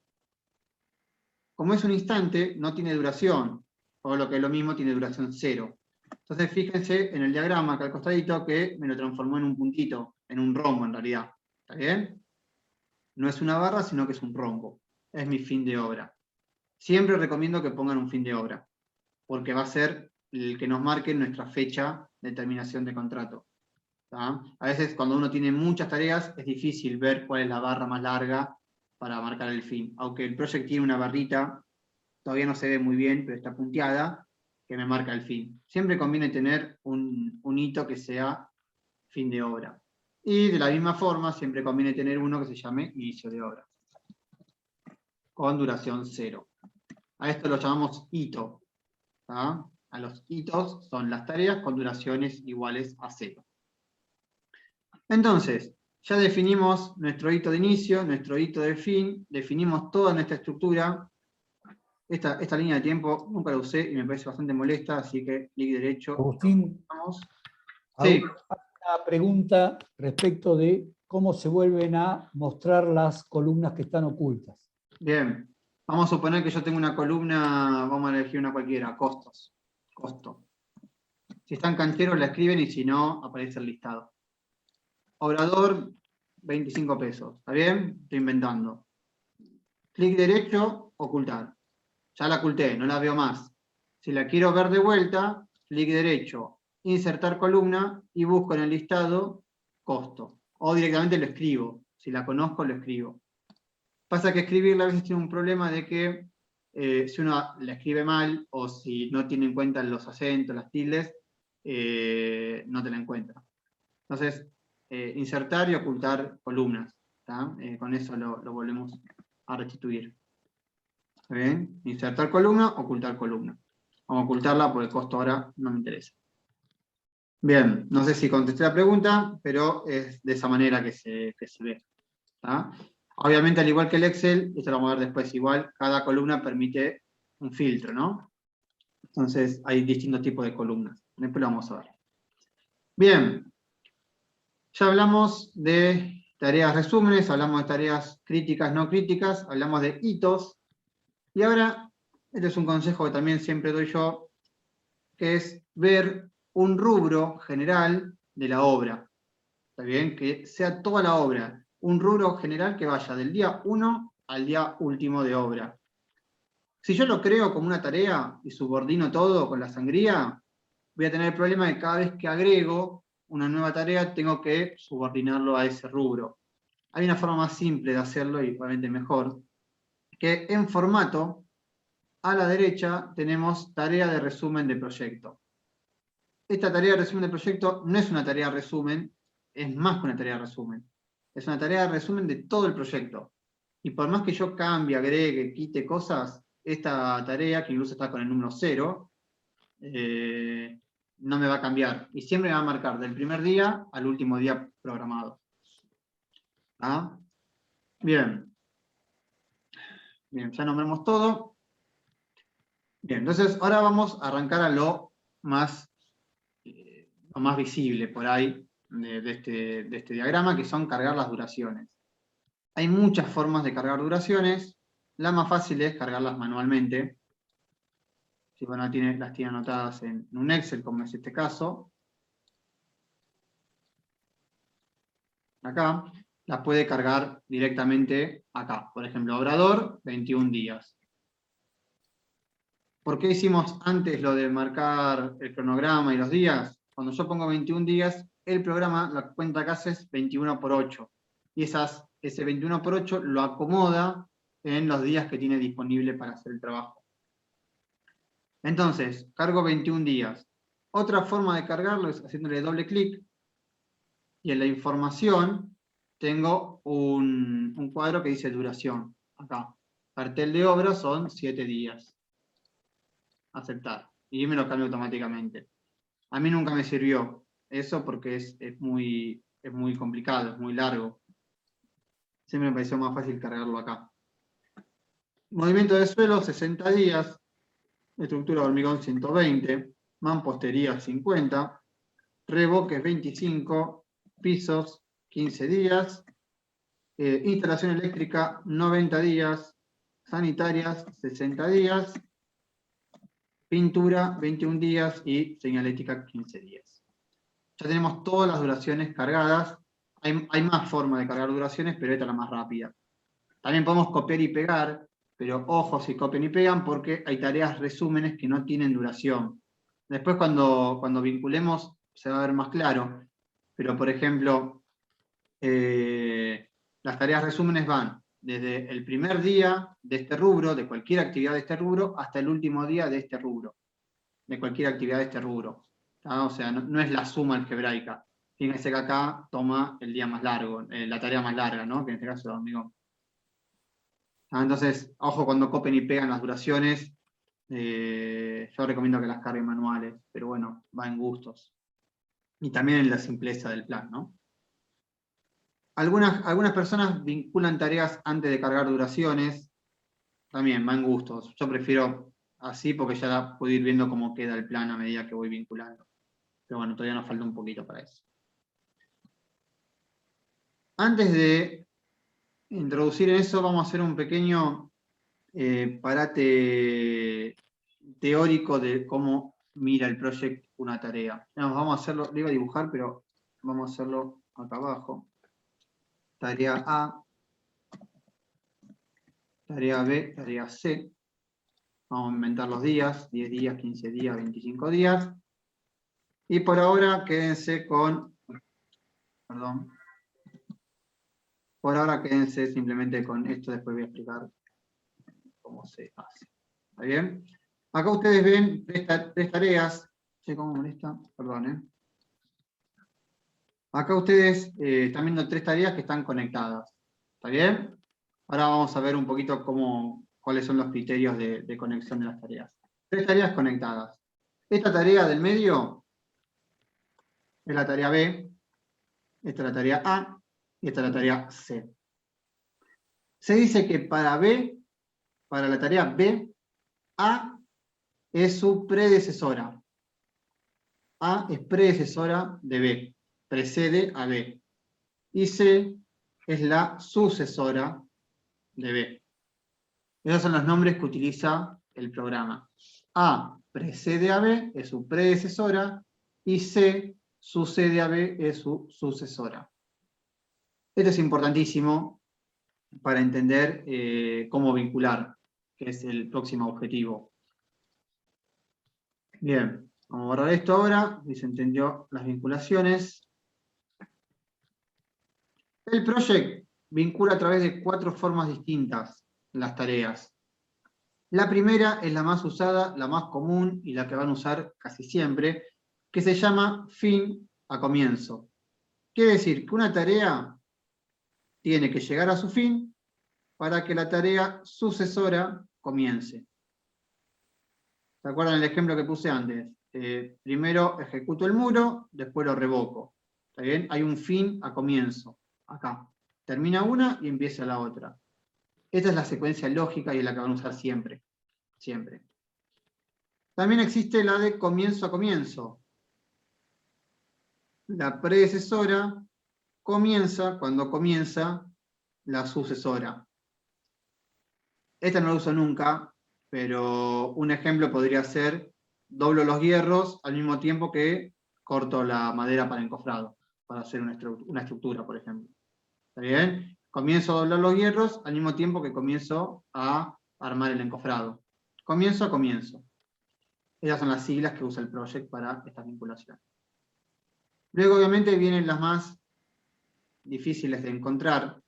Como es un instante, no tiene duración, o lo que es lo mismo, tiene duración 0. Entonces fíjense en el diagrama acá al costadito que me lo transformó en un puntito, en un rombo en realidad. ¿Está bien? No es una barra, sino que es un rombo. Es mi fin de obra. Siempre recomiendo que pongan un fin de obra, porque va a ser el que nos marque nuestra fecha de terminación de contrato. ¿Tá? A veces cuando uno tiene muchas tareas es difícil ver cuál es la barra más larga para marcar el fin. Aunque el project tiene una barrita, todavía no se ve muy bien, pero está punteada, que me marca el fin. Siempre conviene tener un hito que sea fin de obra. Y de la misma forma, siempre conviene tener uno que se llame inicio de obra, con duración 0. A esto lo llamamos hito. ¿Tá? A los hitos son las tareas con duraciones iguales a 0. Entonces, ya definimos nuestro hito de inicio, nuestro hito de fin, definimos toda nuestra estructura. Esta línea de tiempo nunca la usé y me parece bastante molesta, así que clic derecho. Agustín, Vamos. sí. Sí. Una pregunta respecto de cómo se vuelven a mostrar las columnas que están ocultas. Bien. Vamos a suponer que yo tengo una columna, vamos a elegir una cualquiera, costos. Costo. Si están cancheros la escriben y si no, aparece el listado. Obrador, 25 pesos. ¿Está bien? Estoy inventando. Clic derecho, ocultar. Ya la oculté, no la veo más. Si la quiero ver de vuelta, clic derecho, insertar columna y busco en el listado costo. O directamente lo escribo. Si la conozco, lo escribo. Pasa que escribirla a veces tiene un problema de que si uno la escribe mal o si no tiene en cuenta los acentos, las tildes, no te la encuentra. Entonces, insertar y ocultar columnas. Con eso lo volvemos a restituir. ¿Está bien? Insertar columna, ocultar columna. Vamos a ocultarla porque el costo ahora no me interesa. Bien, no sé si contesté la pregunta, pero es de esa manera que se ve. ¿Tá? Obviamente, al igual que el Excel, esto lo vamos a ver después igual, cada columna permite un filtro, ¿no? Entonces, hay distintos tipos de columnas. Después lo vamos a ver. Bien, ya hablamos de tareas resúmenes, hablamos de tareas críticas, no críticas, hablamos de hitos, y ahora, este es un consejo que también siempre doy yo, que es ver un rubro general de la obra. ¿Está bien? Que sea toda la obra, un rubro general que vaya del día 1 al día último de obra. Si yo lo creo como una tarea y subordino todo con la sangría, voy a tener el problema de que cada vez que agrego una nueva tarea tengo que subordinarlo a ese rubro. Hay una forma más simple de hacerlo y probablemente mejor, que en formato, a la derecha tenemos tarea de resumen de proyecto. Esta tarea de resumen de proyecto no es una tarea de resumen, es más que una tarea de resumen. Es una tarea de resumen de todo el proyecto. Y por más que yo cambie, agregue, quite cosas, esta tarea, que incluso está con el número 0, no me va a cambiar. Y siempre me va a marcar del primer día al último día programado. ¿Ah? Bien. Bien, ya nombramos todo. Bien, entonces ahora vamos a arrancar a lo más visible por ahí de este diagrama, que son cargar las duraciones. Hay muchas formas de cargar duraciones. La más fácil es cargarlas manualmente. Si uno las tiene anotadas en un Excel, como es este caso, acá, las puede cargar directamente acá. Por ejemplo, obrador, 21 días. ¿Por qué hicimos antes lo de marcar el cronograma y los días? Cuando yo pongo 21 días, el programa, la cuenta que hace es 21 por 8. Y ese 21 por 8 lo acomoda en los días que tiene disponible para hacer el trabajo. Entonces, cargo 21 días. Otra forma de cargarlo es haciéndole doble clic. Y en la información tengo un cuadro que dice duración. Acá. Cartel de obra son 7 días. Aceptar. Y me lo cambio automáticamente. A mí nunca me sirvió eso porque es muy complicado, es muy largo. Siempre me pareció más fácil cargarlo acá. Movimiento de suelo, 60 días. Estructura de hormigón, 120. Mampostería, 50. Revoques, 25. Pisos, 15 días. Instalación eléctrica, 90 días. Sanitarias, 60 días. Pintura, 21 días. Y señalética, 15 días. Ya tenemos todas las duraciones cargadas. Hay más formas de cargar duraciones, pero esta es la más rápida. También podemos copiar y pegar, pero ojo si copian y pegan, porque hay tareas resúmenes que no tienen duración. Después cuando vinculemos se va a ver más claro. Pero por ejemplo, las tareas resúmenes van desde el primer día de este rubro, de cualquier actividad de este rubro, hasta el último día de este rubro, de cualquier actividad de este rubro. O sea, no es la suma algebraica. Fíjense que acá toma el día más largo, la tarea más larga, ¿no? Que en este caso es el hormigón. Entonces, ojo cuando copian y pegan las duraciones. Yo recomiendo que las carguen manuales, pero bueno, va en gustos. Y también en la simpleza del plan, ¿no? Algunas personas vinculan tareas antes de cargar duraciones. También va en gustos. Yo prefiero así porque ya puedo ir viendo cómo queda el plan a medida que voy vinculando. Pero bueno, todavía nos falta un poquito para eso. Antes de introducir en eso, vamos a hacer un pequeño parate teórico de cómo mira el project una tarea. Vamos a hacerlo, le iba a dibujar, pero vamos a hacerlo acá abajo. Tarea A, tarea B, tarea C. Vamos a inventar los días, 10 días, 15 días, 25 días. Y por ahora quédense con, perdón, por ahora quédense simplemente con esto, después voy a explicar cómo se hace. ¿Está bien? Acá ustedes ven tres tareas. ¿Sí, cómo molesta? Perdón, Acá ustedes están viendo tres tareas que están conectadas. ¿Está bien? Ahora vamos a ver un poquito cuáles son los criterios de conexión de las tareas. Tres tareas conectadas. Esta tarea del medio es la tarea B, esta es la tarea A y esta es la tarea C. Se dice que para la tarea B, A es su predecesora. A es predecesora de B, precede a B. Y C es la sucesora de B. Esos son los nombres que utiliza el programa. A precede a B, es su predecesora, y C sucede a B, es su sucesora. Esto es importantísimo para entender cómo vincular, que es el próximo objetivo. Bien, vamos a borrar esto ahora, y se entendió las vinculaciones. El project vincula a través de 4 formas distintas las tareas. La primera es la más usada, la más común y la que van a usar casi siempre, que se llama fin a comienzo. Quiere decir que una tarea tiene que llegar a su fin para que la tarea sucesora comience. ¿Se acuerdan el ejemplo que puse antes? Primero ejecuto el muro, después lo revoco. ¿Está bien? Hay un fin a comienzo, acá. Termina una y empieza la otra. Esta es la secuencia lógica y es la que van a usar siempre. Siempre. También existe la de comienzo a comienzo. La predecesora comienza cuando comienza la sucesora. Esta no la uso nunca, pero un ejemplo podría ser: doblo los hierros al mismo tiempo que corto la madera para encofrado, para hacer una estructura, por ejemplo. ¿Está bien? Comienzo a doblar los hierros al mismo tiempo que comienzo a armar el encofrado. Comienzo a comienzo. Esas son las siglas que usa el project para esta vinculación. Luego, obviamente, vienen las más difíciles de encontrar,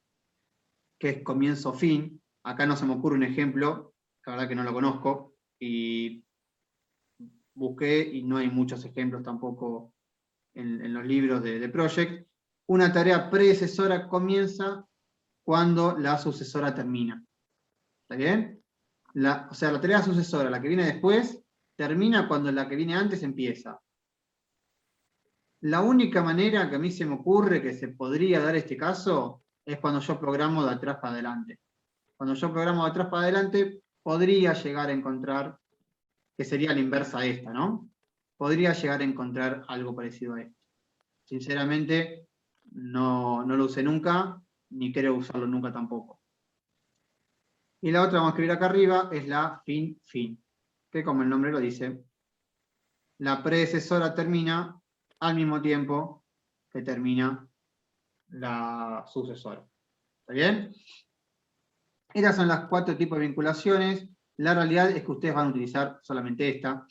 que es comienzo-fin. Acá no se me ocurre un ejemplo, la verdad que no lo conozco, y busqué y no hay muchos ejemplos tampoco en los libros de project. Una tarea predecesora comienza cuando la sucesora termina. ¿Está bien? O sea, la tarea sucesora, la que viene después, termina cuando la que viene antes empieza. La única manera que a mí se me ocurre que se podría dar este caso es cuando yo programo de atrás para adelante. Cuando yo programo de atrás para adelante, podría llegar a encontrar, que sería la inversa a esta, ¿no? Podría llegar a encontrar algo parecido a esto. Sinceramente, no lo usé nunca, ni quiero usarlo nunca tampoco. Y la otra vamos a escribir acá arriba, es la fin, que como el nombre lo dice, la predecesora termina al mismo tiempo que termina la sucesora. ¿Está bien? Estas son las 4 tipos de vinculaciones. La realidad es que ustedes van a utilizar solamente esta.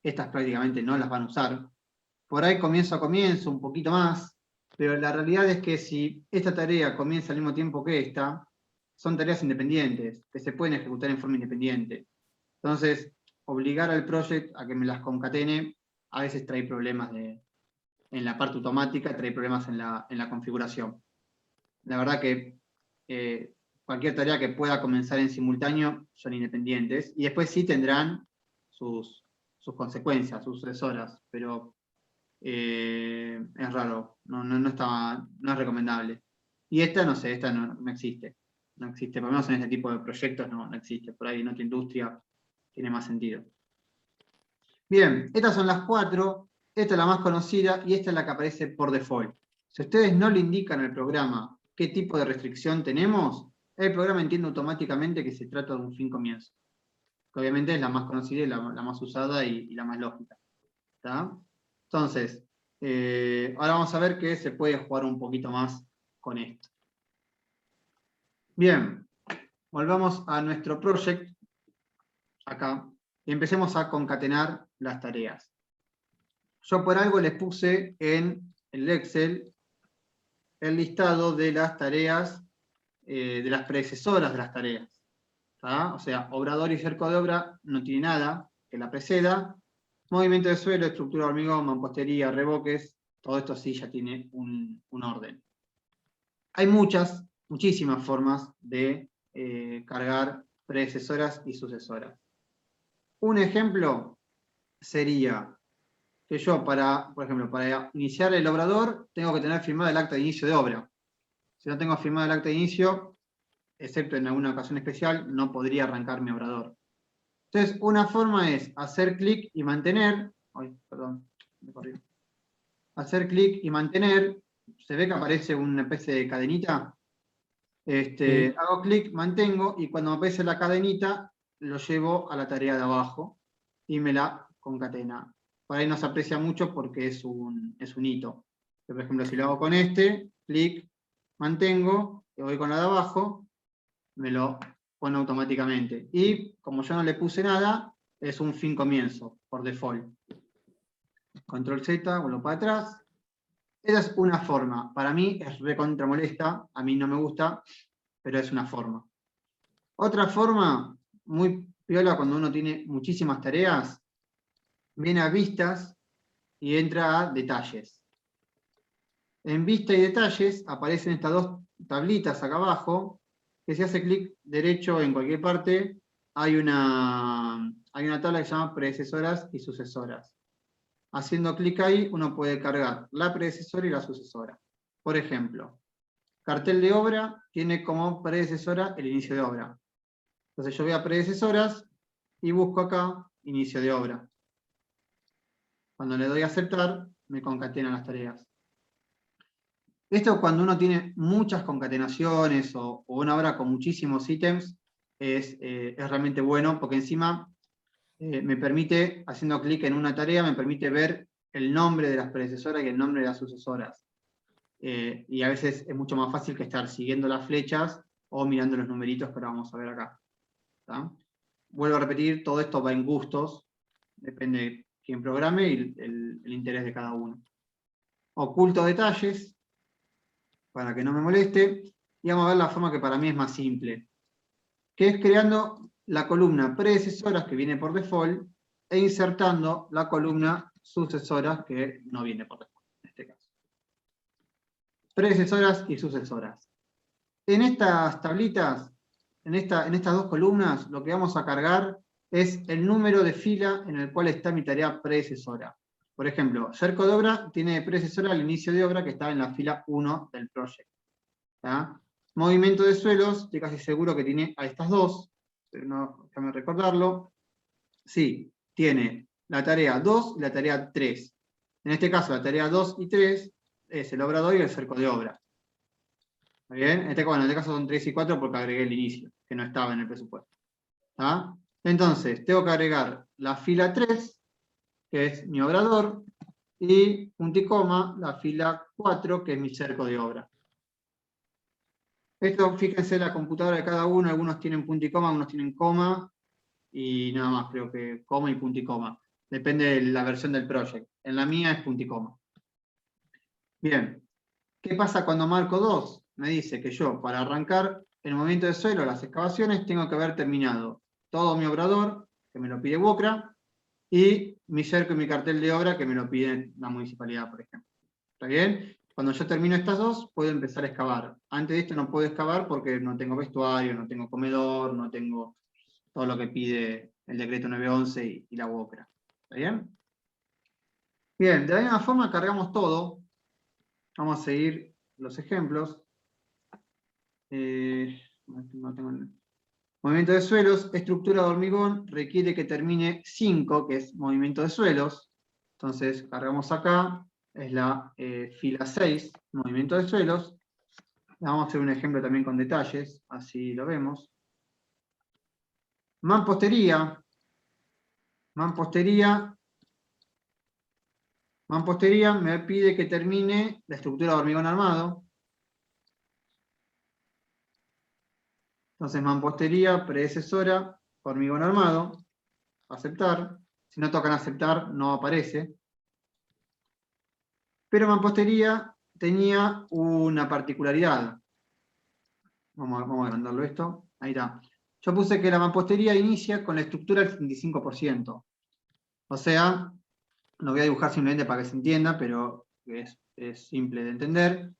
Estas prácticamente no las van a usar. Por ahí comienzo a comienzo, un poquito más, pero la realidad es que si esta tarea comienza al mismo tiempo que esta, son tareas independientes, que se pueden ejecutar en forma independiente. Entonces, obligar al project a que me las concatene, a veces trae problemas en la parte automática, trae problemas en la configuración. La verdad que cualquier tarea que pueda comenzar en simultáneo son independientes, y después sí tendrán sus consecuencias, sus sucesoras, pero es raro, no es recomendable. Y esta, no sé, esta no existe. No existe, por lo menos en este tipo de proyectos no existe. Por ahí en otra industria tiene más sentido. Bien, estas son las 4. Esta es la más conocida y esta es la que aparece por default. Si ustedes no le indican al programa qué tipo de restricción tenemos, el programa entiende automáticamente que se trata de un fin comienzo. Que obviamente es la más conocida y la más usada y la más lógica. ¿Está? Entonces, ahora vamos a ver que se puede jugar un poquito más con esto. Bien, volvamos a nuestro project, acá, y empecemos a concatenar las tareas. Yo por algo les puse en el Excel el listado de las tareas, de las predecesoras de las tareas. ¿Tá? O sea, obrador y cerco de obra no tiene nada que la preceda. Movimiento de suelo, estructura de hormigón, mampostería, revoques, todo esto sí ya tiene un orden. Hay muchísimas formas de cargar predecesoras y sucesoras. Un ejemplo sería que yo, por ejemplo, para iniciar el obrador, tengo que tener firmado el acta de inicio de obra. Si no tengo firmado el acta de inicio, excepto en alguna ocasión especial, no podría arrancar mi obrador. Entonces, una forma es hacer clic y mantener. Ay, perdón, me corrí. Hacer clic y mantener. Se ve que aparece una especie de cadenita. Sí. Hago clic, mantengo, y cuando me aparece la cadenita, lo llevo a la tarea de abajo y me la concatena. Por ahí no se aprecia mucho porque es un hito. Pero, por ejemplo, si lo hago con este, clic, mantengo, y voy con la de abajo, me lo pone automáticamente. Y como yo no le puse nada, es un fin comienzo, por default. Control Z, vuelvo para atrás. Esa es una forma. Para mí es recontra molesta, a mí no me gusta, pero es una forma. Otra forma, muy piola cuando uno tiene muchísimas tareas, viene a vistas y entra a detalles. En vista y detalles aparecen estas 2 tablitas acá abajo, que si hace clic derecho en cualquier parte, hay una tabla que se llama predecesoras y sucesoras. Haciendo clic ahí, uno puede cargar la predecesora y la sucesora. Por ejemplo, cartel de obra tiene como predecesora el inicio de obra. Entonces yo voy a predecesoras y busco acá inicio de obra. Cuando le doy a aceptar, me concatenan las tareas. Esto cuando uno tiene muchas concatenaciones o una obra con muchísimos ítems, es realmente bueno, porque encima me permite, haciendo clic en una tarea, me permite ver el nombre de las predecesoras y el nombre de las sucesoras. Y a veces es mucho más fácil que estar siguiendo las flechas o mirando los numeritos que ahora vamos a ver acá. ¿Tá? Vuelvo a repetir, todo esto va en gustos, depende de quién programe y el interés de cada uno. Oculto detalles, para que no me moleste, y vamos a ver la forma que para mí es más simple, que es creando la columna predecesoras, que viene por default, e insertando la columna sucesoras, que no viene por default, en este caso. Predecesoras y sucesoras. En estas tablitas, en estas 2 columnas, lo que vamos a cargar es el número de fila en el cual está mi tarea predecesora. Por ejemplo, cerco de obra tiene predecesora al inicio de obra que está en la fila 1 del proyecto. ¿tá? Movimiento de suelos, estoy casi seguro que tiene a estas dos, pero no, déjame recordarlo. Sí, tiene la tarea 2 y la tarea 3. En este caso, la tarea 2 y 3 es el obrador y el cerco de obra. ¿Está bien? En este caso son 3 y 4 porque agregué el inicio, que no estaba en el presupuesto. ¿Está? Entonces, tengo que agregar la fila 3, que es mi obrador, y punto y coma, la fila 4, que es mi cerco de obra. Esto, fíjense la computadora de cada uno, algunos tienen punto y coma, algunos tienen coma, y nada más, creo que coma y punto y coma. Depende de la versión del project. En la mía es punto y coma. Bien, ¿qué pasa cuando marco 2? Me dice que yo, para arrancar el movimiento de suelo, las excavaciones, tengo que haber terminado todo mi obrador, que me lo pide WOCRA, y mi cerco y mi cartel de obra, que me lo pide la municipalidad, por ejemplo. ¿Está bien? Cuando yo termino estas dos, puedo empezar a excavar. Antes de esto no puedo excavar porque no tengo vestuario, no tengo comedor, no tengo todo lo que pide el decreto 911 y la WOCRA. ¿Está bien? Bien, de la misma forma cargamos todo. Vamos a seguir los ejemplos. No tengo... Movimiento de suelos, estructura de hormigón, requiere que termine 5, que es movimiento de suelos. Entonces, cargamos acá, es la fila 6, movimiento de suelos. Vamos a hacer un ejemplo también con detalles, así lo vemos. Mampostería. Mampostería me pide que termine la estructura de hormigón armado. Entonces, mampostería, predecesora, hormigón armado. Aceptar. Si no tocan aceptar, no aparece. Pero mampostería tenía una particularidad. Vamos a agrandarlo esto. Ahí está. Yo puse que la mampostería inicia con la estructura del 75%. O sea, lo voy a dibujar simplemente para que se entienda, pero es simple de entender.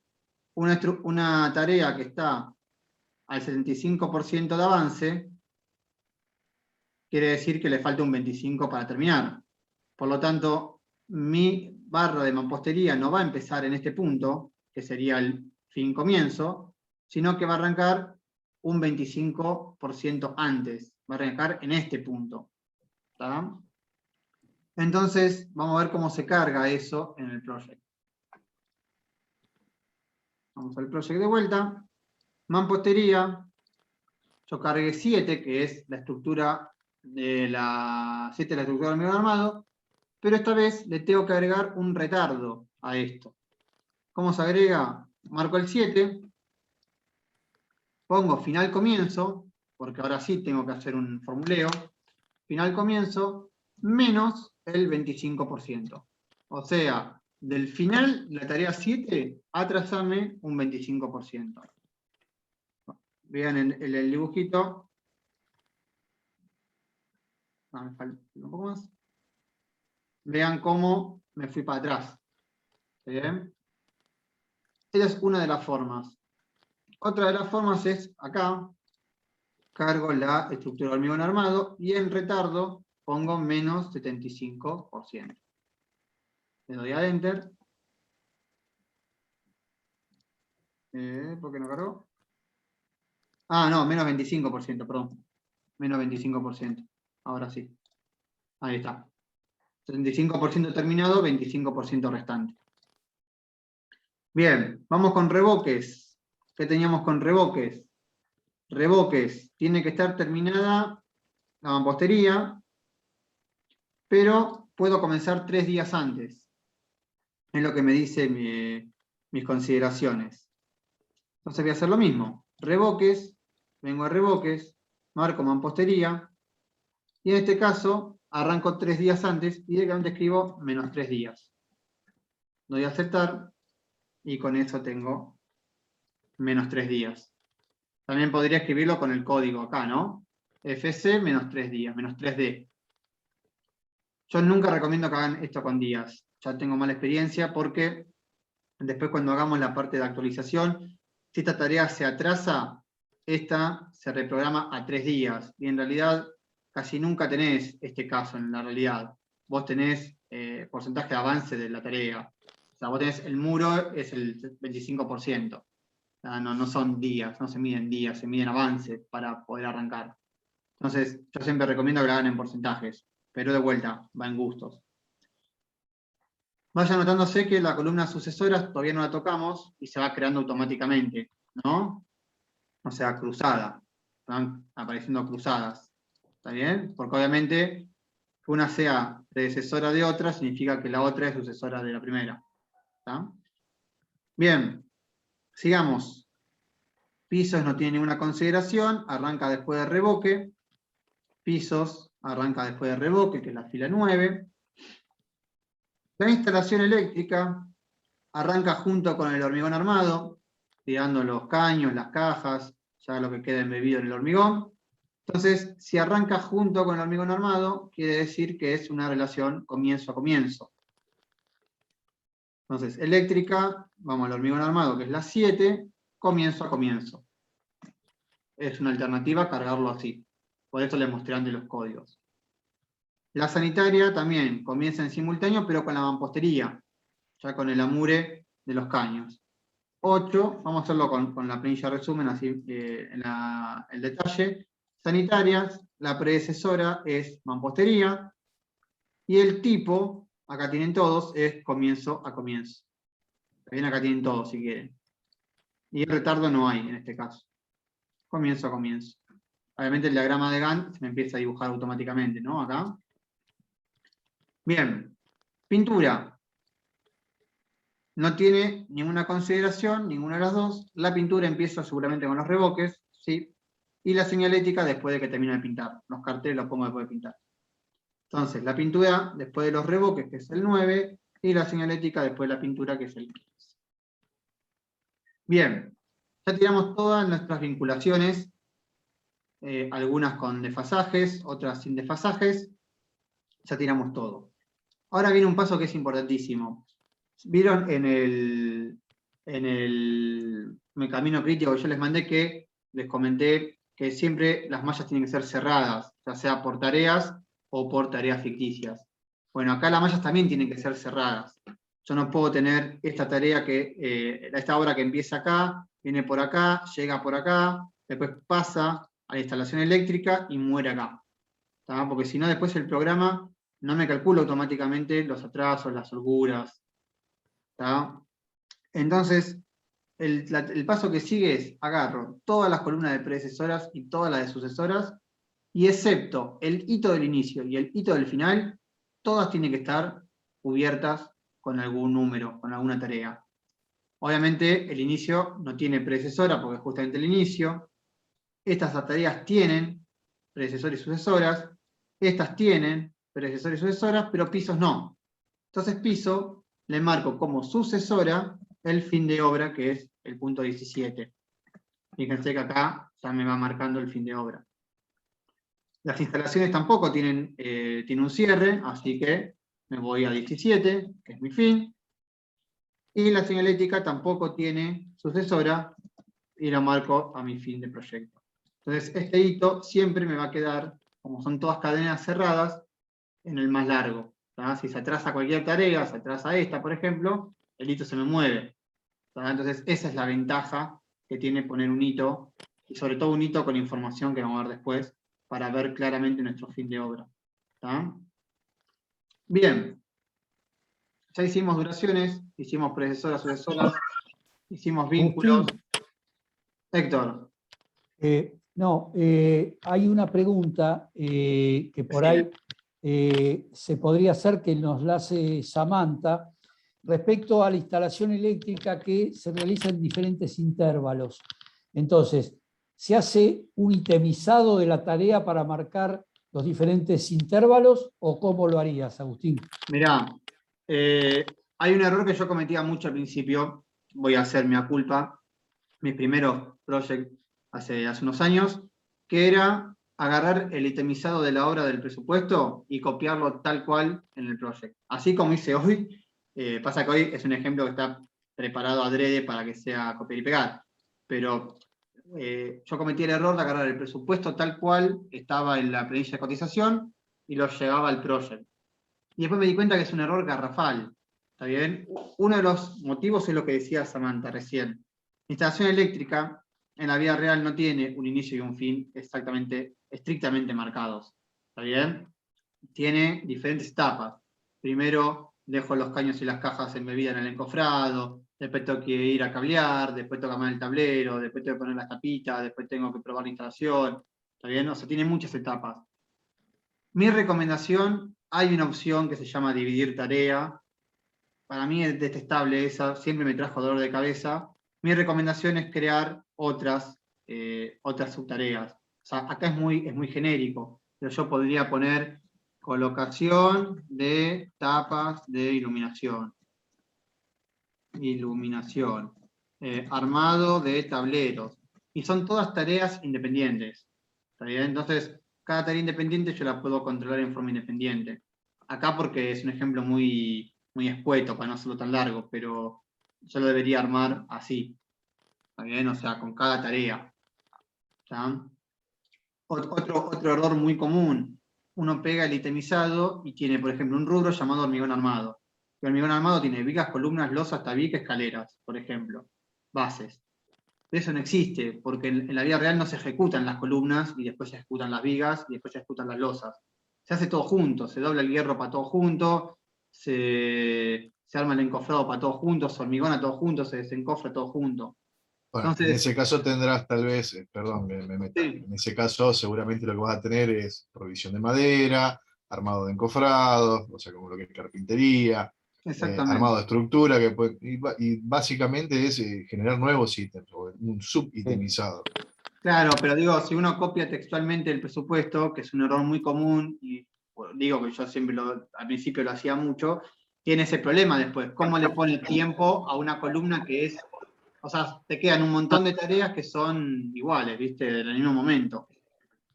Una tarea que está al 75% de avance, quiere decir que le falta un 25% para terminar. Por lo tanto, mi barra de mampostería no va a empezar en este punto, que sería el fin comienzo, sino que va a arrancar un 25% antes. Va a arrancar en este punto. ¿Está? Entonces, vamos a ver cómo se carga eso en el project. Vamos al project de vuelta. Mampostería. Yo cargué 7, que es la estructura de la 7 de la estructura del hormigón armado, pero esta vez le tengo que agregar un retardo a esto. ¿Cómo se agrega? Marco el 7, pongo final comienzo, porque ahora sí tengo que hacer un formuleo, final comienzo, menos el 25%. O sea, del final de la tarea 7, atrasame un 25%. Vean el dibujito. Me falta un poco más. Vean cómo me fui para atrás. ¿Bien? Esa es una de las formas. Otra de las formas es acá, cargo la estructura de hormigón armado y en retardo pongo menos 75%. Le doy a Enter. ¿Por qué no cargó? Ah, no, menos 25%, perdón. Menos 25%. Ahora sí. Ahí está. 75% terminado, 25% restante. Bien, vamos con revoques. ¿Qué teníamos con revoques? Revoques. Tiene que estar terminada la mampostería, pero puedo comenzar 3 días antes. Es lo que me dice mis consideraciones. Entonces voy a hacer lo mismo. Revoques, vengo a revoques, marco mampostería, y en este caso arranco 3 días antes y directamente escribo menos 3 días. Doy a aceptar y con eso tengo menos 3 días. También podría escribirlo con el código acá, ¿no? FC menos 3 días, menos 3D. Yo nunca recomiendo que hagan esto con días. Ya tengo mala experiencia porque después cuando hagamos la parte de actualización, si esta tarea se atrasa, esta se reprograma a 3 días. Y en realidad casi nunca tenés este caso en la realidad. Vos tenés porcentaje de avance de la tarea. O sea, vos tenés el muro, es el 25%. No son días, no se miden días, se miden avances para poder arrancar. Entonces, yo siempre recomiendo que lo hagan en porcentajes, pero de vuelta, va en gustos. Vaya notándose que la columna sucesora todavía no la tocamos y se va creando automáticamente, ¿no? O sea, cruzada. Van apareciendo cruzadas. ¿Está bien? Porque obviamente que una sea predecesora de otra significa que la otra es sucesora de la primera. ¿Está? Bien, sigamos. Pisos no tiene ninguna consideración, arranca después de revoque. Pisos arranca después de revoque, que es la fila 9. La instalación eléctrica arranca junto con el hormigón armado, tirando los caños, las cajas, ya lo que queda embebido en el hormigón. Entonces, si arranca junto con el hormigón armado, quiere decir que es una relación comienzo a comienzo. Entonces, eléctrica, vamos al hormigón armado, que es la 7, comienzo a comienzo. Es una alternativa cargarlo así. Por esto les mostré antes los códigos. La sanitaria también comienza en simultáneo, pero con la mampostería, ya con el amure de los caños. 8, vamos a hacerlo con la planilla resumen, así el detalle. Sanitarias, la predecesora es mampostería, y el tipo, acá tienen todos, es comienzo a comienzo. También acá tienen todos si quieren. Y retardo no hay en este caso. Comienzo a comienzo. Obviamente el diagrama de Gantt se me empieza a dibujar automáticamente, ¿no? Acá. Bien. Pintura. No tiene ninguna consideración, ninguna de las dos. La pintura empieza seguramente con los revoques, ¿sí? Y la señalética después de que termine de pintar. Los carteles los pongo después de pintar. Entonces, la pintura después de los revoques, que es el 9, y la señalética después de la pintura, que es el 15. Bien, ya tiramos todas nuestras vinculaciones, algunas con desfasajes, otras sin desfasajes. Ya tiramos todo. Ahora viene un paso que es importantísimo. ¿Vieron en el camino crítico que yo les mandé que les comenté que siempre las mallas tienen que ser cerradas, ya sea por tareas o por tareas ficticias? Bueno, acá las mallas también tienen que ser cerradas. Yo no puedo tener esta tarea esta obra que empieza acá, viene por acá, llega por acá, después pasa a la instalación eléctrica y muere acá. ¿Tá? Porque si no, después el programa no me calcula automáticamente los atrasos, las holguras. ¿Tá? Entonces, el paso que sigue es, agarro todas las columnas de predecesoras y todas las de sucesoras, y excepto el hito del inicio y el hito del final, todas tienen que estar cubiertas con algún número, con alguna tarea. Obviamente el inicio no tiene predecesora, porque es justamente el inicio. Estas tareas tienen predecesores y sucesoras, estas tienen predecesores y sucesoras, pero pisos no. Entonces piso le marco como sucesora el fin de obra, que es el punto 17. Fíjense que acá ya me va marcando el fin de obra. Las instalaciones tampoco tienen un cierre, así que me voy a 17, que es mi fin. Y la señalética tampoco tiene sucesora, y la marco a mi fin de proyecto. Entonces este hito siempre me va a quedar, como son todas cadenas cerradas, en el más largo. ¿Tá? Si se atrasa cualquier tarea, se atrasa esta, por ejemplo, el hito se me mueve. ¿Tá? Entonces esa es la ventaja que tiene poner un hito, y sobre todo un hito con información que vamos a ver después, para ver claramente nuestro fin de obra. ¿Tá? Bien. Ya hicimos duraciones, hicimos predecesoras, sucesoras, hicimos vínculos. Agustín, Héctor. Hay una pregunta que por ahí se podría hacer que nos la hace Samantha respecto a la instalación eléctrica que se realiza en diferentes intervalos. Entonces, ¿se hace un itemizado de la tarea para marcar los diferentes intervalos o cómo lo harías, Agustín? Mirá, hay un error que yo cometía mucho al principio, voy a hacer mea culpa, mis primeros projects hace unos años, que era agarrar el itemizado de la obra del presupuesto y copiarlo tal cual en el project. Así como hice hoy, pasa que hoy es un ejemplo que está preparado adrede para que sea copiar y pegar, pero yo cometí el error de agarrar el presupuesto tal cual estaba en la planilla de cotización y lo llevaba al project. Y después me di cuenta que es un error garrafal, ¿está bien? Uno de los motivos es lo que decía Samantha recién. Instalación eléctrica en la vida real no tiene un inicio y un fin estrictamente marcados. ¿Está bien? Tiene diferentes etapas. Primero dejo los caños y las cajas embebidas en el encofrado, después tengo que ir a cablear, después tengo que armar el tablero, después tengo que poner las tapitas, después tengo que probar la instalación. ¿Está bien? O sea, tiene muchas etapas. Mi recomendación, hay una opción que se llama dividir tarea. Para mí es detestable esa, siempre me trajo dolor de cabeza. Mi recomendación es crear otras subtareas. O sea, acá es muy genérico, pero yo podría poner colocación de tapas de iluminación. Armado de tableros. Y son todas tareas independientes. ¿Está bien? Entonces, cada tarea independiente yo la puedo controlar en forma independiente. Acá porque es un ejemplo muy escueto para no hacerlo tan largo, pero yo lo debería armar así. ¿Está bien? O sea, con cada tarea. ¿Está? Otro error muy común. Uno pega el itemizado y tiene, por ejemplo, un rubro llamado hormigón armado. El hormigón armado tiene vigas, columnas, losas, tabique, escaleras, por ejemplo. Bases. Eso no existe, porque en la vida real no se ejecutan las columnas y después se ejecutan las vigas y después se ejecutan las losas. Se hace todo junto, se dobla el hierro para todo junto, se arma el encofrado para todo junto, se hormigona todo junto, se desencofra todo junto. Bueno, en Entonces, ese caso tendrás tal vez, perdón, me meta. sí, En ese caso seguramente lo que vas a tener es provisión de madera, armado de encofrados, o sea, como lo que es carpintería, exactamente. armado de estructura, y básicamente es generar nuevos ítems, o un subitemizado. Claro, pero digo, si uno copia textualmente el presupuesto, que es un error muy común, y bueno, digo que yo siempre al principio lo hacía mucho, tiene ese problema después. ¿Cómo le pone tiempo a una columna que es, o sea, te quedan un montón de tareas que son iguales, ¿viste? En el mismo momento.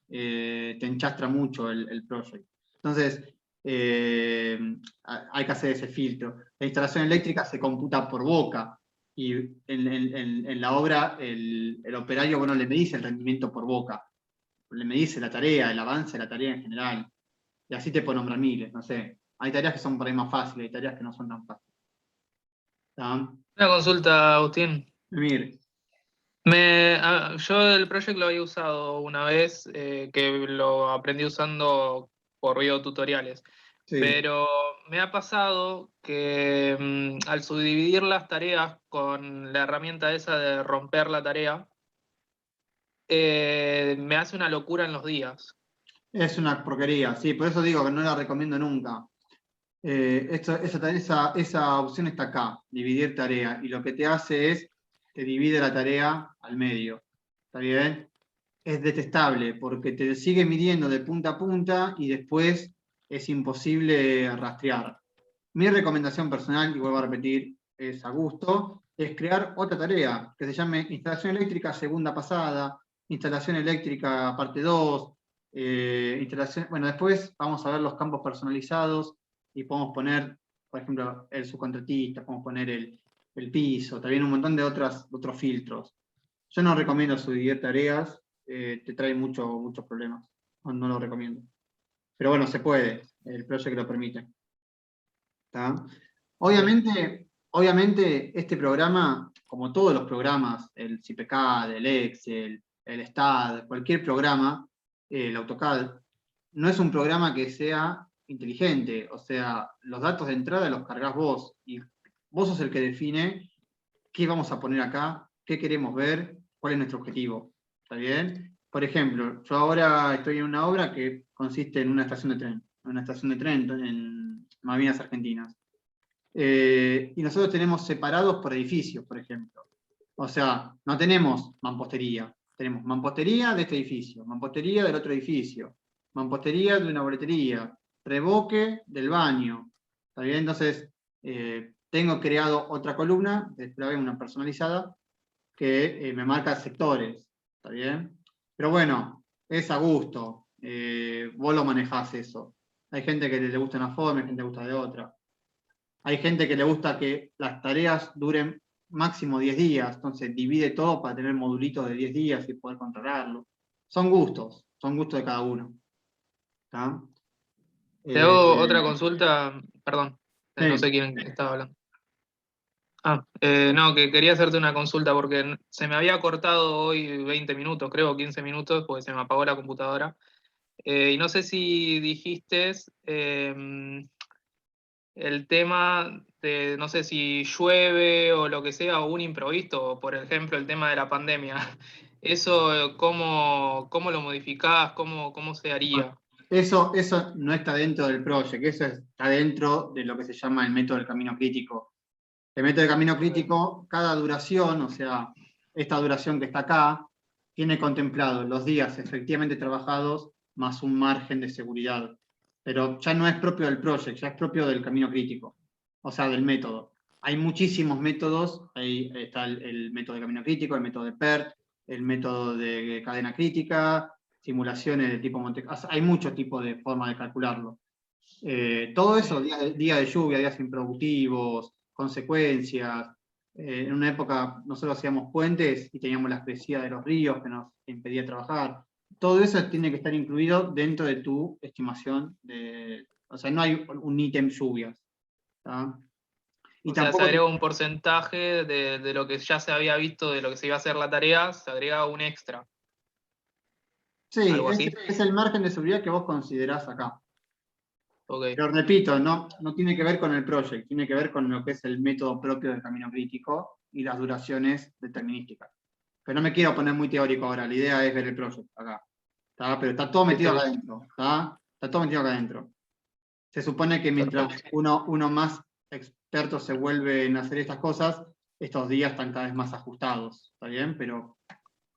Te enchastra mucho el project. Entonces, hay que hacer ese filtro. La instalación eléctrica se computa por boca y en la obra el operario, bueno, le medís el rendimiento por boca, le medís la tarea, el avance de la tarea en general, y así te puedo nombrar miles, no sé. Hay tareas que son por ahí más fáciles, hay tareas que no son tan fáciles. ¿Está? Una consulta, Agustín. Mire, Yo el Project lo había usado una vez, que lo aprendí usando por videotutoriales, sí. pero me ha pasado que al subdividir las tareas con la herramienta esa de romper la tarea, me hace una locura en los días. Es una porquería, sí, por eso digo que no la recomiendo nunca. Esa opción está acá, dividir tarea, y lo que te hace es, te divide la tarea al medio. ¿Está bien? Es detestable porque te sigue midiendo de punta a punta y después es imposible rastrear. Mi recomendación personal, y vuelvo a repetir, es a gusto, es crear otra tarea que se llame instalación eléctrica segunda pasada, instalación eléctrica parte 2, bueno, después vamos a ver los campos personalizados y podemos poner, por ejemplo, el subcontratista, podemos poner el piso, también un montón de otros filtros. Yo no recomiendo subdividir tareas, te trae muchos problemas. No lo recomiendo. Pero bueno, se puede, el proyecto lo permite. ¿Está? Obviamente, este programa, como todos los programas, el CIPCAD, el Excel, el STAD, cualquier programa, el AutoCAD, no es un programa que sea inteligente. O sea, los datos de entrada los cargas vos, y vos sos el que define qué vamos a poner acá, qué queremos ver, cuál es nuestro objetivo. ¿Está bien? Por ejemplo, yo ahora estoy en una obra que consiste en una estación de tren en Malvinas Argentinas. Y nosotros tenemos separados por edificios, por ejemplo. O sea, no tenemos mampostería. Tenemos mampostería de este edificio, mampostería del otro edificio, mampostería de una boletería, revoque del baño. ¿Está bien? Entonces, tengo creado otra columna, una personalizada, que me marca sectores. ¿Está bien? Pero bueno, es a gusto. Vos lo manejás eso. Hay gente que le gusta una forma, hay gente que le gusta de otra. Hay gente que le gusta que las tareas duren máximo 10 días, entonces divide todo para tener modulitos de 10 días y poder controlarlo. Son gustos de cada uno. ¿Está? Te hago otra consulta, perdón, no Sí. sé quién estaba hablando. No, que quería hacerte una consulta porque se me había cortado hoy 20 minutos, creo, 15 minutos, porque se me apagó la computadora. Y no sé si dijiste el tema de, no sé si llueve o lo que sea, o un imprevisto, por ejemplo, el tema de la pandemia. Eso, ¿cómo lo modificás? ¿Cómo se haría? Eso no está dentro del project, eso está dentro de lo que se llama el método del camino crítico. El método del camino crítico, cada duración, o sea, esta duración que está acá, tiene contemplado los días efectivamente trabajados más un margen de seguridad. Pero ya no es propio del project, ya es propio del camino crítico, o sea, del método. Hay muchísimos métodos, ahí está el método de camino crítico, el método de PERT, el método de cadena crítica, simulaciones de tipo Monte Carlo. Hay muchos tipos de formas de calcularlo. Todo eso, días de lluvia, días improductivos, consecuencias. En una época nosotros hacíamos puentes y teníamos la crecida de los ríos que nos impedía trabajar. Todo eso tiene que estar incluido dentro de tu estimación. O sea, no hay un ítem lluvias. ¿Tá? Y O sea, se tampoco agrega un porcentaje de lo que ya se había visto, de lo que se iba a hacer la tarea, se agrega un extra. sí, ¿Algo así? es el margen de seguridad que vos considerás acá. Ok. Pero repito, no tiene que ver con el project, tiene que ver con lo que es el método propio del camino crítico y las duraciones determinísticas. Pero no me quiero poner muy teórico ahora, la idea es ver el project acá. ¿Tá? Pero está todo metido acá adentro. Está todo metido acá adentro. Se supone que mientras uno más experto se vuelve en hacer estas cosas, estos días están cada vez más ajustados. ¿Está bien? Pero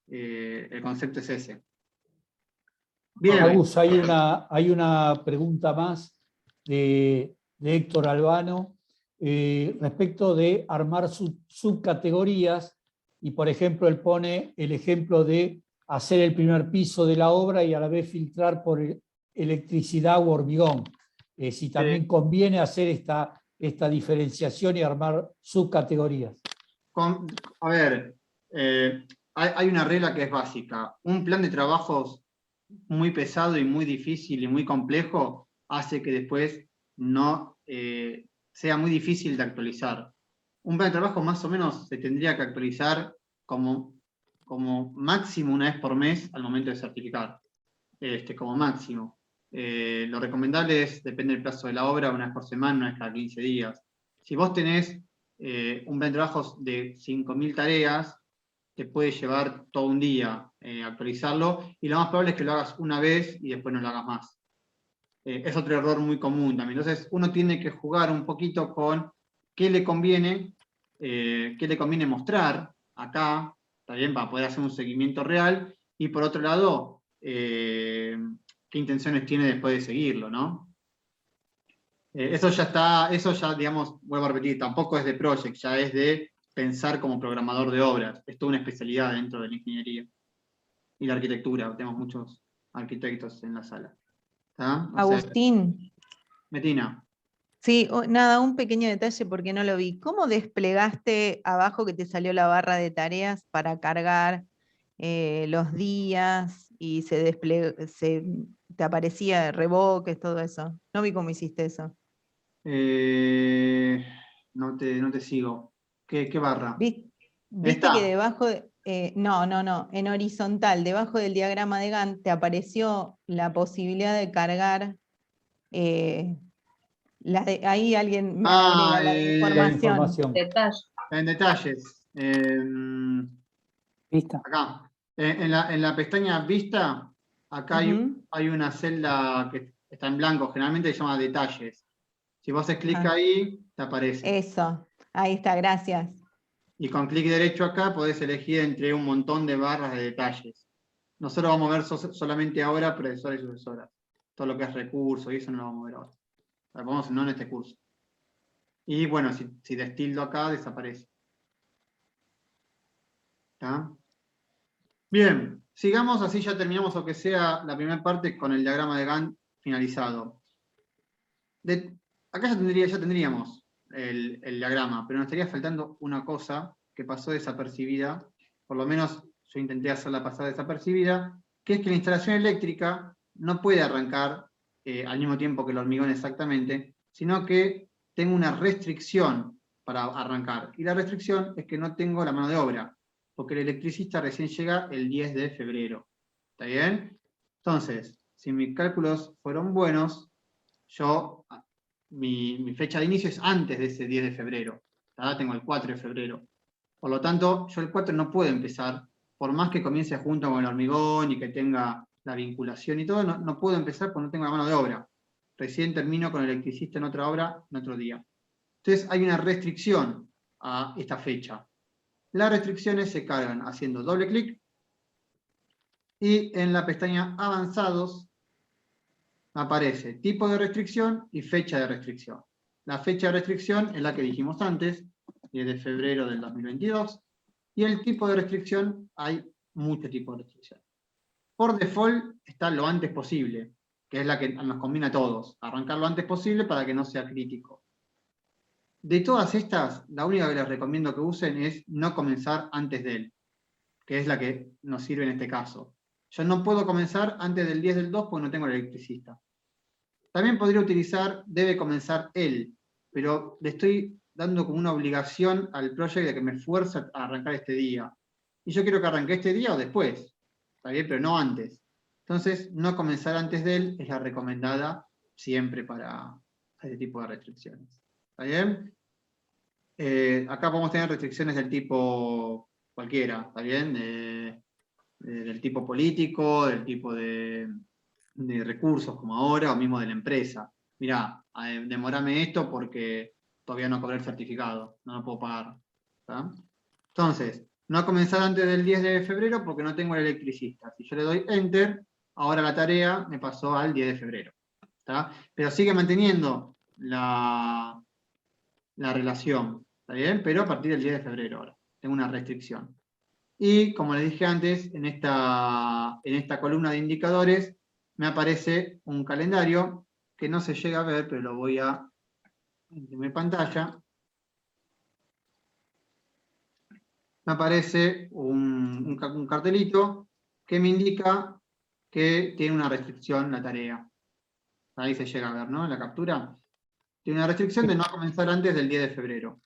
el concepto es ese. Bien. Agus, hay una pregunta más de Héctor Albano respecto de armar subcategorías y, por ejemplo, él pone el ejemplo de hacer el primer piso de la obra y a la vez filtrar por electricidad o hormigón. Si también conviene hacer esta diferenciación y armar subcategorías. A ver, hay una regla que es básica. Un plan de trabajos muy pesado y muy difícil y muy complejo hace que después no sea muy difícil de actualizar. Un plan de trabajo más o menos se tendría que actualizar como máximo una vez por mes al momento de certificar, como máximo. Lo recomendable es, depende del plazo de la obra, una vez por semana, una vez cada 15 días. Si vos tenés un plan de trabajos de 5.000 tareas, te puede llevar todo un día actualizarlo, y lo más probable es que lo hagas una vez y después no lo hagas más. Es otro error muy común también. Entonces, uno tiene que jugar un poquito con qué le conviene mostrar acá, ¿está bien? Para poder hacer un seguimiento real, y por otro lado, qué intenciones tiene después de seguirlo, ¿no? Eso ya, digamos, vuelvo a repetir, tampoco es de project, ya es de pensar como programador de obras. Es toda una especialidad dentro de la ingeniería y la arquitectura. Tenemos muchos arquitectos en la sala. ¿Tá? Agustín. Metina. Sí, nada, un pequeño detalle porque no lo vi. ¿Cómo desplegaste abajo que te salió la barra de tareas para cargar los días y te aparecía revoques, todo eso? No vi cómo hiciste eso. No te sigo. ¿Qué barra? ¿Viste que debajo, no, en horizontal, debajo del diagrama de Gantt, te apareció la posibilidad de cargar, ahí alguien me agrega la información. En detalles. Vista. Acá. En la pestaña Vista, acá hay una celda que está en blanco, generalmente se llama Detalles. Si vos haces clic ahí, te aparece. Eso, ahí está, gracias. Y con clic derecho acá podés elegir entre un montón de barras de detalles. Nosotros vamos a ver solamente ahora predecesores y sucesoras. Todo lo que es recursos y eso no lo vamos a ver ahora. Vamos no en este curso. Y bueno, si destildo acá, desaparece. ¿Está? Bien, sigamos, así ya terminamos, aunque sea la primera parte, con el diagrama de Gantt finalizado. Acá ya tendríamos el diagrama, pero nos estaría faltando una cosa que pasó desapercibida, por lo menos yo intenté hacerla pasar desapercibida, que es que la instalación eléctrica no puede arrancar al mismo tiempo que el hormigón exactamente, sino que tengo una restricción para arrancar. Y la restricción es que no tengo la mano de obra, porque el electricista recién llega el 10 de febrero. ¿Está bien? Entonces, si mis cálculos fueron buenos, mi fecha de inicio es antes de ese 10 de febrero. ¿Tá? Tengo el 4 de febrero. Por lo tanto, yo el 4 no puedo empezar, por más que comience junto con el hormigón y que tenga la vinculación y todo, no puedo empezar porque no tengo la mano de obra. Recién termino con el electricista en otra obra, en otro día. Entonces hay una restricción a esta fecha. Las restricciones se cargan haciendo doble clic y en la pestaña Avanzados aparece tipo de restricción y fecha de restricción. La fecha de restricción es la que dijimos antes, 10 de febrero del 2022, y el tipo de restricción, hay muchos tipos de restricción. Por default está lo antes posible, que es la que nos combina a todos, arrancar lo antes posible para que no sea crítico. De todas estas, la única que les recomiendo que usen es no comenzar antes de él, que es la que nos sirve en este caso. Yo no puedo comenzar antes del 10 del 2 porque no tengo el electricista. También podría utilizar debe comenzar él, pero le estoy dando como una obligación al project de que me fuerza a arrancar este día. Y yo quiero que arranque este día o después, ¿está bien? Pero no antes. Entonces, no comenzar antes de él es la recomendada siempre para este tipo de restricciones. ¿Está bien? Acá podemos tener restricciones del tipo cualquiera, ¿está bien? Del tipo político, del tipo de recursos como ahora, o mismo de la empresa. Mirá, demorame esto porque todavía no cobré el certificado, no lo puedo pagar. ¿Tá? Entonces, no comenzar antes del 10 de febrero porque no tengo el electricista. Si yo le doy Enter, ahora la tarea me pasó al 10 de febrero. ¿Tá? Pero sigue manteniendo la relación, ¿está bien? Pero a partir del 10 de febrero ahora. Tengo una restricción. Y como les dije antes, en esta columna de indicadores me aparece un calendario que no se llega a ver, pero lo voy a imprimir pantalla. Me aparece un cartelito que me indica que tiene una restricción la tarea. Ahí se llega a ver, ¿no? En la captura. Tiene una restricción de no comenzar antes del 10 de febrero.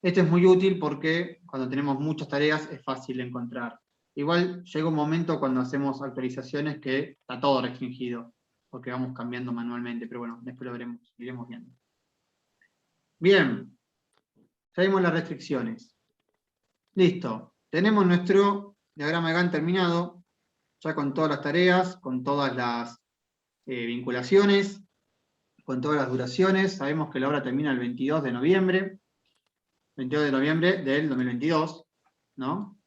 Este es muy útil porque cuando tenemos muchas tareas es fácil de encontrar. Igual llega un momento cuando hacemos actualizaciones que está todo restringido, porque vamos cambiando manualmente, pero bueno, después lo veremos, iremos viendo. Bien, ya vimos las restricciones. Listo, tenemos nuestro diagrama de Gantt terminado, ya con todas las tareas, con todas las vinculaciones, con todas las duraciones. Sabemos que la obra termina el 22 de noviembre, 22 de noviembre del 2022, ¿no?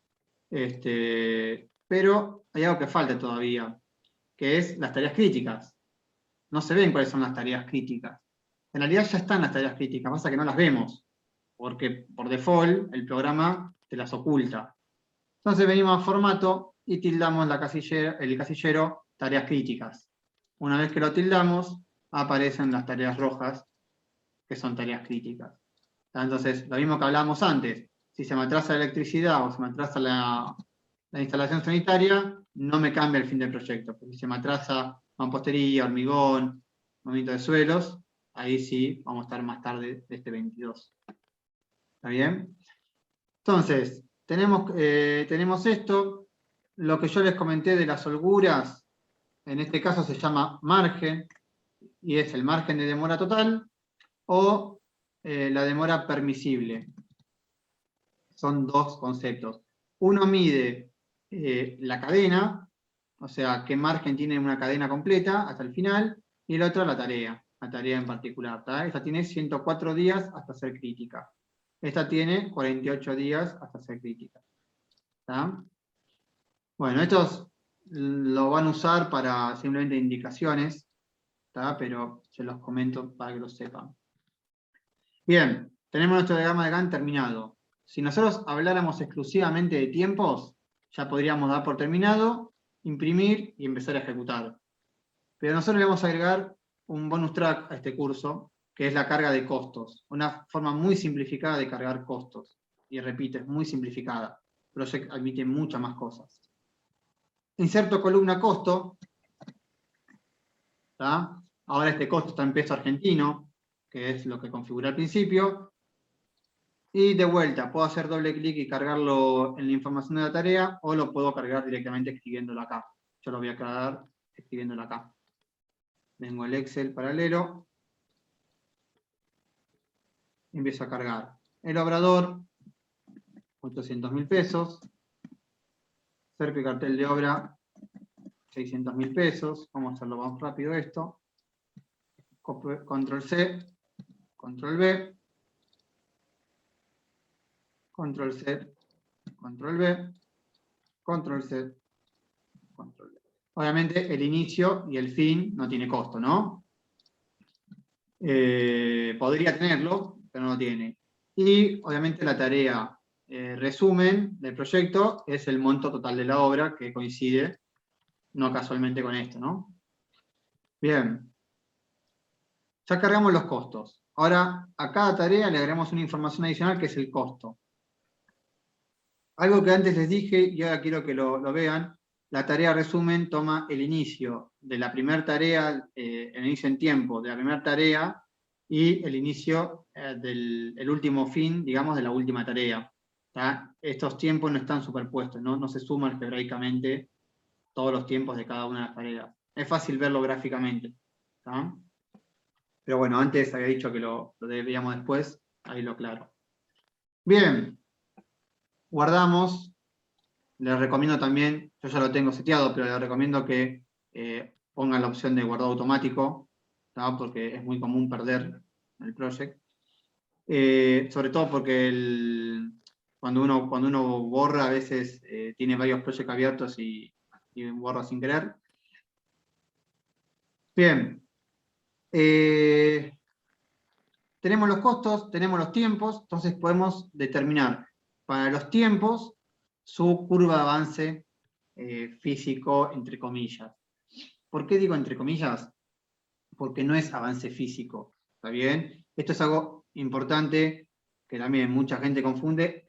Pero hay algo que falta todavía, que es las tareas críticas. No se ven cuáles son las tareas críticas. En realidad ya están las tareas críticas, pasa que no las vemos, porque por default el programa te las oculta. Entonces venimos a formato y tildamos el casillero tareas críticas. Una vez que lo tildamos, aparecen las tareas rojas, que son tareas críticas. Entonces, lo mismo que hablábamos antes, si se me atrasa la electricidad o se me atrasa la instalación sanitaria, no me cambia el fin del proyecto, porque si se me atrasa mampostería, hormigón, movimiento de suelos, ahí sí vamos a estar más tarde de este 22. ¿Está bien? Entonces, tenemos esto, lo que yo les comenté de las holguras, en este caso se llama margen, y es el margen de demora total, o la demora permisible. Son dos conceptos. Uno mide la cadena, o sea, qué margen tiene una cadena completa hasta el final, y el otro la tarea en particular. ¿tá? Esta tiene 104 días hasta ser crítica. Esta tiene 48 días hasta ser crítica. ¿tá? Bueno, estos lo van a usar para simplemente indicaciones, ¿tá? Pero se los comento para que lo sepan. Bien, tenemos nuestro diagrama de Gantt terminado. Si nosotros habláramos exclusivamente de tiempos, ya podríamos dar por terminado, imprimir y empezar a ejecutar. Pero nosotros le vamos a agregar un bonus track a este curso, que es la carga de costos. Una forma muy simplificada de cargar costos. Y repito, es muy simplificada. Project admite muchas más cosas. Inserto columna costo. ¿tá? Ahora este costo está en peso argentino, que es lo que configuré al principio. Y de vuelta, puedo hacer doble clic y cargarlo en la información de la tarea, o lo puedo cargar directamente escribiéndolo acá. Yo lo voy a cargar escribiéndolo acá. Tengo el Excel paralelo. Empiezo a cargar. El obrador, 800.000 pesos. Cerco y cartel de obra, 600.000 pesos. Vamos a hacerlo más rápido esto. Control C, Control B. Control C, Control B, Control C, Control B. Obviamente el inicio y el fin no tiene costo, ¿no? Podría tenerlo, pero no lo tiene. Y obviamente la tarea resumen del proyecto es el monto total de la obra, que coincide no casualmente con esto, ¿no? Bien. Ya cargamos los costos. Ahora, a cada tarea le agregamos una información adicional que es el costo. Algo que antes les dije, y ahora quiero que lo vean, la tarea resumen toma el inicio de la primera tarea, el inicio en tiempo de la primera tarea, y el inicio del último fin, digamos, de la última tarea. ¿Tá? Estos tiempos no están superpuestos, no se suman algebraicamente todos los tiempos de cada una de las tareas. Es fácil verlo gráficamente. ¿Tá? Pero bueno, antes había dicho que lo veíamos después, ahí lo aclaro. Bien. Guardamos. Les recomiendo también, yo ya lo tengo seteado, pero les recomiendo que pongan la opción de guardado automático, ¿tá? Porque es muy común perder el project. Sobre todo porque cuando uno borra, a veces tiene varios projects abiertos y borra sin querer. Bien. Tenemos los costos, tenemos los tiempos, entonces podemos determinar para los tiempos su curva de avance físico, entre comillas. ¿Por qué digo entre comillas? Porque no es avance físico, ¿está bien? Esto es algo importante que también mucha gente confunde,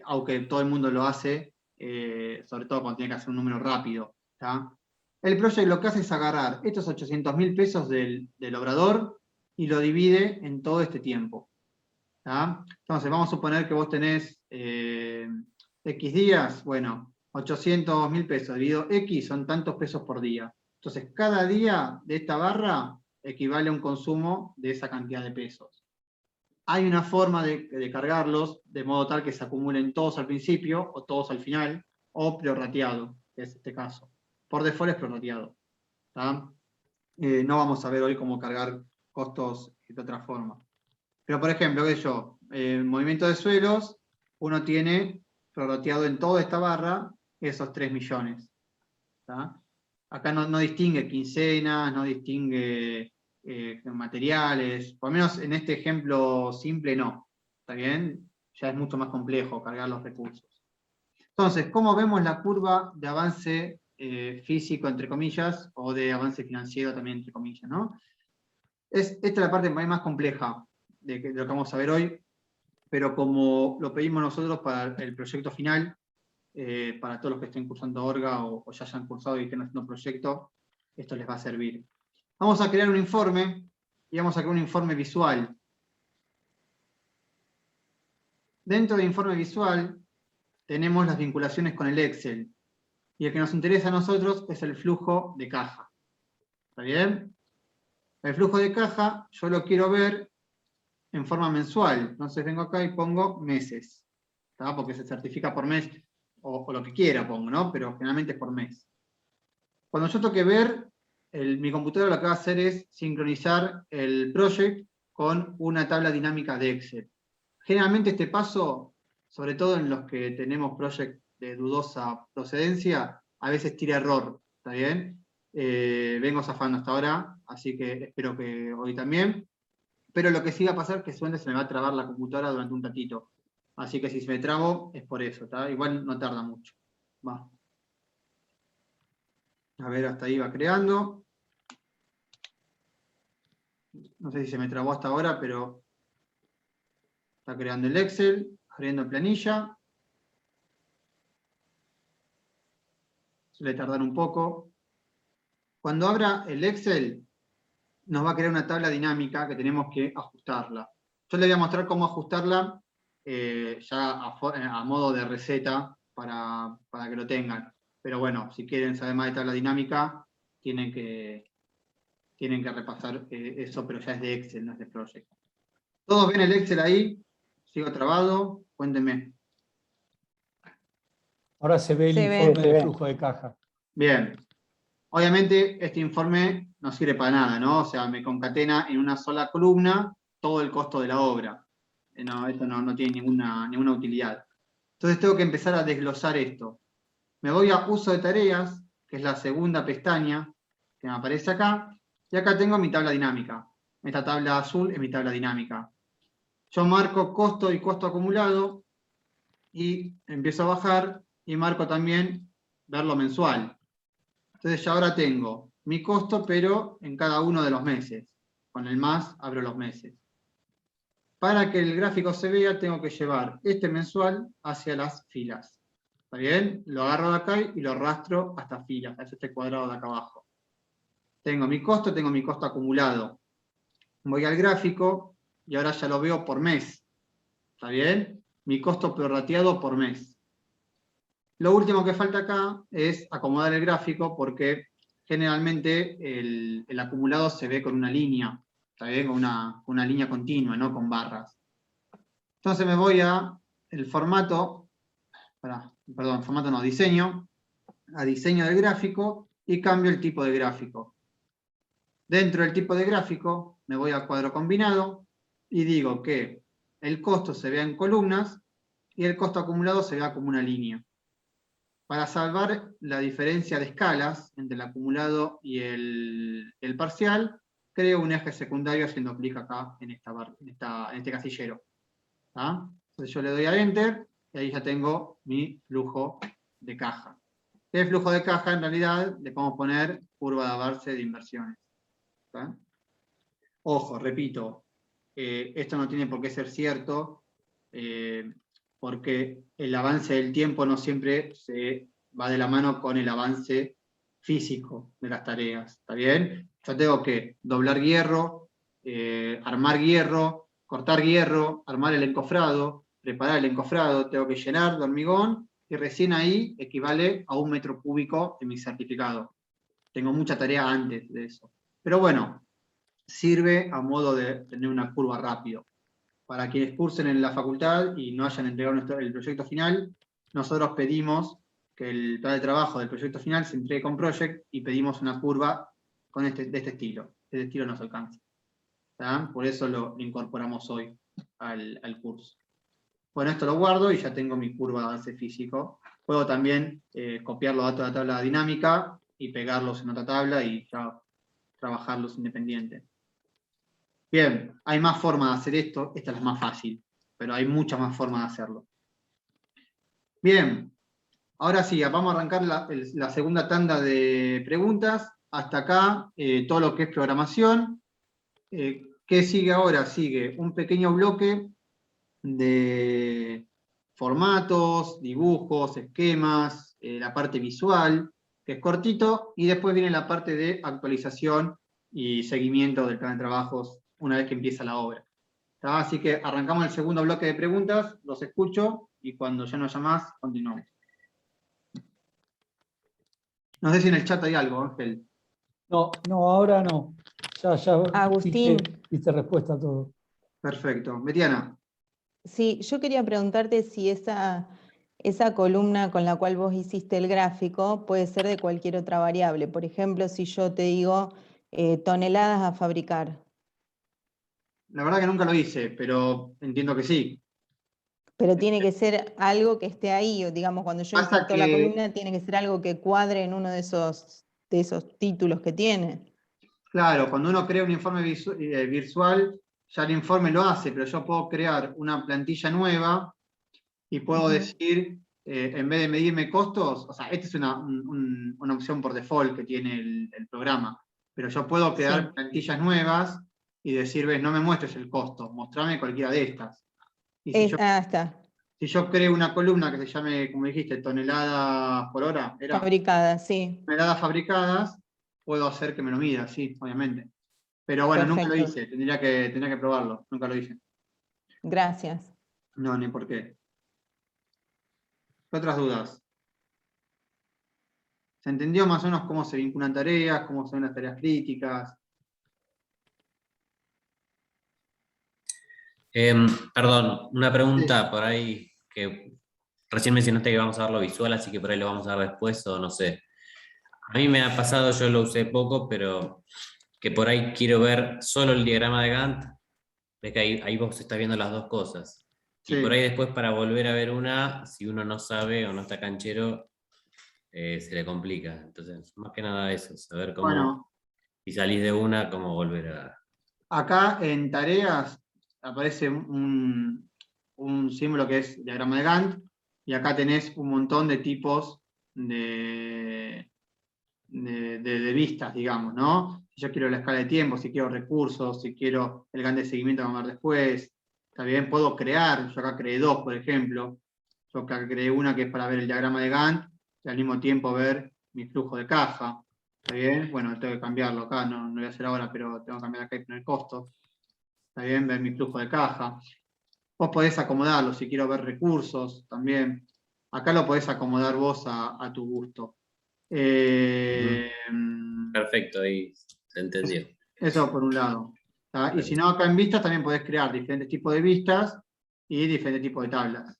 aunque todo el mundo lo hace, sobre todo cuando tiene que hacer un número rápido, ¿tá? El project lo que hace es agarrar estos 800.000 pesos del obrador y lo divide en todo este tiempo, ¿tá? Entonces, vamos a suponer que vos tenés X días, bueno, 800.000 pesos dividido X son tantos pesos por día. Entonces, cada día de esta barra equivale a un consumo de esa cantidad de pesos. Hay una forma de cargarlos de modo tal que se acumulen todos al principio o todos al final, o prorrateado, que es este caso. Por default es prorrateado. ¿Tá? No vamos a ver hoy cómo cargar costos de otra forma. Pero, por ejemplo, movimiento de suelos, uno tiene prorrateado en toda esta barra esos 3 millones. ¿Tá? Acá no distingue quincenas, no distingue materiales, por lo menos en este ejemplo simple no. ¿Está bien? Ya es mucho más complejo cargar los recursos. Entonces, ¿cómo vemos la curva de avance físico, entre comillas, o de avance financiero también, entre comillas, ¿no? Esta es la parte más compleja de lo que vamos a ver hoy, pero como lo pedimos nosotros para el proyecto final, para todos los que estén cursando Orga o ya hayan cursado y estén haciendo proyecto, esto les va a servir. Vamos a crear un informe y vamos a crear un informe visual. Dentro del informe visual tenemos las vinculaciones con el Excel y el que nos interesa a nosotros es el flujo de caja. ¿Está bien? El flujo de caja yo lo quiero ver en forma mensual, entonces vengo acá y pongo meses, ¿tá? Porque se certifica por mes, o lo que quiera pongo, ¿no? Pero generalmente es por mes. Cuando yo toque ver, mi computadora lo que va a hacer es sincronizar el project con una tabla dinámica de Excel. Generalmente este paso, sobre todo en los que tenemos project de dudosa procedencia, a veces tira error, ¿está bien? Vengo zafando hasta ahora, así que espero que hoy también. Pero lo que sí va a pasar es que suele se me va a trabar la computadora durante un ratito. Así que si se me trabo es por eso, ¿tá? Igual no tarda mucho. Va. A ver, hasta ahí va creando. No sé si se me trabó hasta ahora, pero está creando el Excel, abriendo planilla. Suele tardar un poco. Cuando abra el Excel, nos va a crear una tabla dinámica que tenemos que ajustarla. Yo les voy a mostrar cómo ajustarla ya a modo de receta para que lo tengan. Pero bueno, si quieren saber más de tabla dinámica, tienen que repasar eso, pero ya es de Excel, no es de Project. ¿Todos ven el Excel ahí? ¿Sigo trabado? Cuéntenme. Ahora se ve el Se ve. informe de flujo de caja. Bien. Obviamente este informe no sirve para nada, ¿no? O sea, me concatena en una sola columna todo el costo de la obra. No, esto no tiene ninguna utilidad. Entonces tengo que empezar a desglosar esto. Me voy a uso de tareas, que es la segunda pestaña que me aparece acá, y acá tengo mi tabla dinámica. Esta tabla azul es mi tabla dinámica. Yo marco costo y costo acumulado, y empiezo a bajar, y marco también verlo mensual. Entonces ya ahora tengo mi costo, pero en cada uno de los meses. Con el más abro los meses. Para que el gráfico se vea, tengo que llevar este mensual hacia las filas. ¿Está bien? Lo agarro de acá y lo arrastro hasta filas, hasta este cuadrado de acá abajo. Tengo mi costo acumulado. Voy al gráfico y ahora ya lo veo por mes. ¿Está bien? Mi costo prorrateado por mes. Lo último que falta acá es acomodar el gráfico porque generalmente el acumulado se ve con una línea. ¿Está bien? Con una línea continua, no con barras. Entonces me voy a el formato, formato no, diseño, a diseño del gráfico y cambio el tipo de gráfico. Dentro del tipo de gráfico me voy a cuadro combinado y digo que el costo se vea en columnas y el costo acumulado se vea como una línea. Para salvar la diferencia de escalas entre el acumulado y el parcial, creo un eje secundario haciendo clic acá en este casillero. ¿Ah? Entonces yo le doy a Enter y ahí ya tengo mi flujo de caja. El flujo de caja en realidad le podemos poner curva de avance de inversiones. ¿Está? Ojo, repito, esto no tiene por qué ser cierto, porque el avance del tiempo no siempre se va de la mano con el avance físico de las tareas. ¿Está bien? Yo tengo que doblar hierro, armar hierro, cortar hierro, armar el encofrado, preparar el encofrado, tengo que llenar de hormigón y recién ahí equivale a 1 metro cúbico en mi certificado. Tengo mucha tarea antes de eso. Pero bueno, sirve a modo de tener una curva rápido. Para quienes cursen en la facultad y no hayan entregado el proyecto final, nosotros pedimos que el plan de trabajo del proyecto final se entregue con Project y pedimos una curva de este estilo. Este estilo nos alcanza. ¿Tá? Por eso lo incorporamos hoy al curso. Bueno, esto lo guardo y ya tengo mi curva de avance físico. Puedo también copiar los datos de la tabla dinámica y pegarlos en otra tabla y ya trabajarlos independientes. Bien, hay más formas de hacer esto, esta es la más fácil, pero hay muchas más formas de hacerlo. Bien, ahora sí, vamos a arrancar la segunda tanda de preguntas. Hasta acá, todo lo que es programación. ¿Qué sigue ahora? Sigue un pequeño bloque de formatos, dibujos, esquemas, la parte visual, que es cortito, y después viene la parte de actualización y seguimiento del plan de trabajos una vez que empieza la obra. ¿Tá? Así que arrancamos el segundo bloque de preguntas, los escucho, y cuando ya no haya más, continuamos. No sé si en el chat hay algo, Ángel. No, ahora no. Ya Agustín. viste respuesta a todo. Perfecto. Betiana. Sí, yo quería preguntarte si esa columna con la cual vos hiciste el gráfico puede ser de cualquier otra variable. Por ejemplo, si yo te digo toneladas a fabricar. La verdad que nunca lo hice, pero entiendo que sí. Pero tiene que ser algo que esté ahí, o digamos, cuando yo Pasa inserto la que- columna, tiene que ser algo que cuadre en uno de esos títulos que tiene. Claro, cuando uno crea un informe visual, ya el informe lo hace, pero yo puedo crear una plantilla nueva y puedo decir, en vez de medirme costos, o sea, esta es una opción por default que tiene el programa, pero yo puedo crear Sí. plantillas nuevas y decir, ves, no me muestres el costo, mostrame cualquiera de estas. Y si Está. si yo creo una columna que se llame, como dijiste, toneladas por hora, ¿era? Fabricada, sí. Toneladas fabricadas, puedo hacer que me lo mida, sí, obviamente. Pero bueno, nunca lo Perfecto. hice, tendría que probarlo, nunca lo hice. Gracias. No, ni por qué. ¿Qué otras dudas? ¿Se entendió más o menos cómo se vinculan tareas, cómo son las tareas críticas? Perdón, una Sí. pregunta por ahí que recién mencionaste que vamos a ver lo visual, así que por ahí lo vamos a ver después o no sé. A mí me ha pasado, yo lo usé poco, pero que por ahí quiero ver solo el diagrama de Gantt. Ves que ahí vos estás viendo las dos cosas. Y por ahí Sí. después para volver a ver una, si uno no sabe o no está canchero, se le complica. Entonces, más que nada eso, saber cómo, Bueno, si salís de una, cómo volver a... acá en tareas aparece un símbolo que es diagrama de Gantt, y acá tenés un montón de tipos de vistas, digamos, ¿no? Si yo quiero la escala de tiempo, si quiero recursos, si quiero el Gantt de seguimiento que vamos a ver después, también puedo crear, yo acá creé dos, por ejemplo, yo acá creé una que es para ver el diagrama de Gantt y al mismo tiempo ver mi flujo de caja. ¿Está bien? Bueno, tengo que cambiarlo acá, no lo voy a hacer ahora, pero tengo que cambiar acá y poner costo. ¿Está bien? Ver mi flujo de caja. Vos podés acomodarlo, si quiero ver recursos también. Acá lo podés acomodar vos a tu gusto. Perfecto, ahí se entendió. Eso por un lado. ¿Tá? Y si Perfecto. no, acá en vistas también podés crear diferentes tipos de vistas y diferentes tipos de tablas.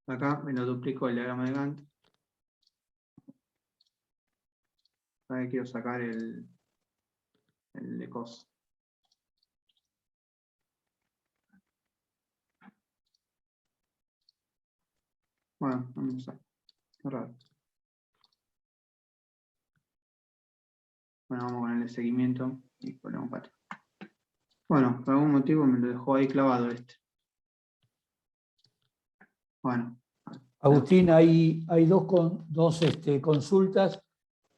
Acá me lo duplico el diagrama de Gantt. Ahí quiero sacar el de cos. Bueno, vamos a cerrar. Bueno, vamos con el de seguimiento y ponemos patrón. Bueno, por algún motivo me lo dejó ahí clavado este. Bueno. Agustín, hay dos consultas,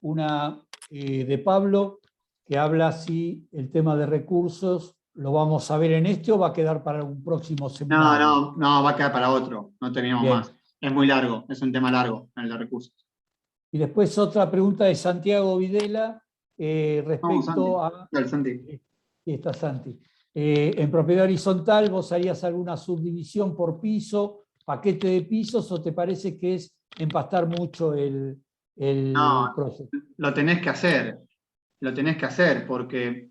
una de Pablo, que habla si el tema de recursos lo vamos a ver en este o va a quedar para un próximo seminario. No, va a quedar para otro, no terminamos Bien. más. Es muy largo, es un tema largo, el de recursos. Y después otra pregunta de Santiago Videla Vamos, Santi. respecto a... Dale, Santi. Aquí está Santi. En propiedad horizontal, ¿vos harías alguna subdivisión por piso, paquete de pisos, o te parece que es empastar mucho el No, proceso? lo tenés que hacer, porque,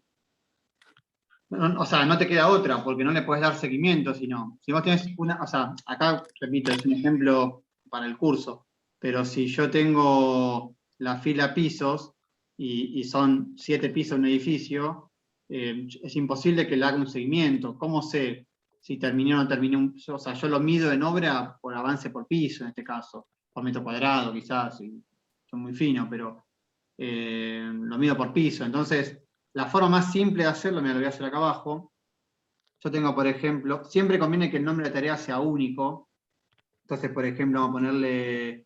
o sea, no te queda otra, porque no le puedes dar seguimiento, sino, si vos tenés una, o sea, acá, repito, es un ejemplo para el curso, pero si yo tengo la fila pisos y son 7 pisos en un edificio, es imposible que le haga un seguimiento. ¿Cómo sé si terminé o no terminé? O sea, yo lo mido en obra por avance por piso, en este caso, por metro cuadrado, quizás, y son muy finos, pero lo mido por piso. Entonces, la forma más simple de hacerlo, me lo voy a hacer acá abajo. Yo tengo, por ejemplo, siempre conviene que el nombre de la tarea sea único. Entonces, por ejemplo, vamos a ponerle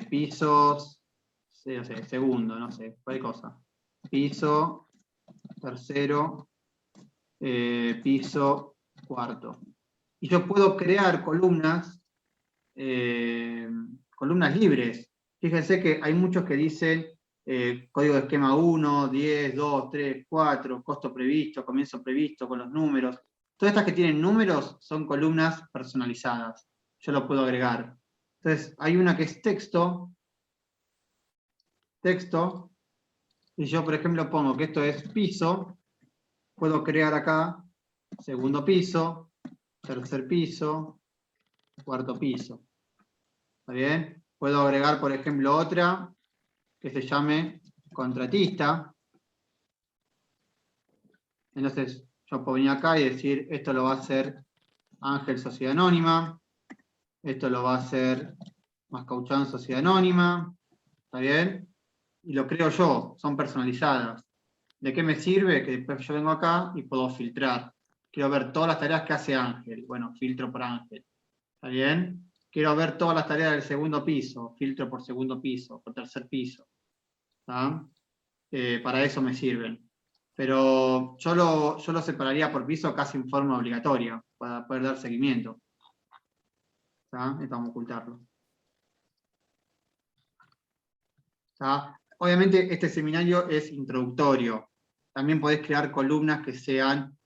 pisos, no sé, segundo, no sé, cualquier cosa. Piso, tercero, piso, cuarto. Y yo puedo crear columnas, columnas libres. Fíjense que hay muchos que dicen código de esquema 1, 10, 2, 3, 4, costo previsto, comienzo previsto con los números. Todas estas que tienen números son columnas personalizadas. Yo lo puedo agregar. Entonces, hay una que es texto, y yo, por ejemplo, pongo que esto es piso, puedo crear acá segundo piso, tercer piso, cuarto piso. ¿Está bien? Puedo agregar, por ejemplo, otra que se llame contratista. Entonces, yo puedo venir acá y decir, esto lo va a hacer Ángel Sociedad Anónima, esto lo va a hacer Mascauchán Sociedad Anónima, ¿está bien? Y lo creo yo, son personalizadas. ¿De qué me sirve? Que después yo vengo acá y puedo filtrar. Quiero ver todas las tareas que hace Ángel. Bueno, filtro por Ángel. ¿Está bien? Quiero ver todas las tareas del segundo piso. Filtro por segundo piso, por tercer piso. ¿Está? Para eso me sirven. Pero yo lo separaría por piso casi en forma obligatoria, para poder dar seguimiento. ¿Está? Esto vamos a ocultarlo. ¿Está? Obviamente este seminario es introductorio. También podés crear columnas que sean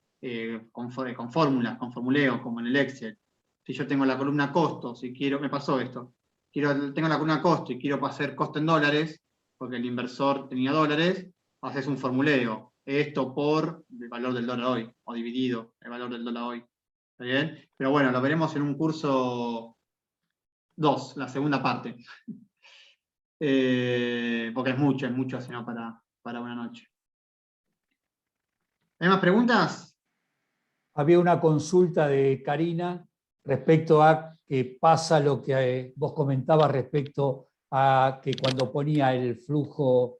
con fórmulas, con formuleo, como en el Excel. Si yo tengo la columna costo, si quiero, me pasó esto, tengo la columna costo y quiero hacer costo en dólares, porque el inversor tenía dólares, haces un formuleo. Esto por el valor del dólar hoy, o dividido el valor del dólar hoy. ¿Está bien? Pero bueno, lo veremos en un curso 2, la segunda parte. Porque es mucho, sino para una noche. ¿Hay más preguntas? Había una consulta de Karina respecto a que pasa lo que vos comentabas respecto a que cuando ponía el flujo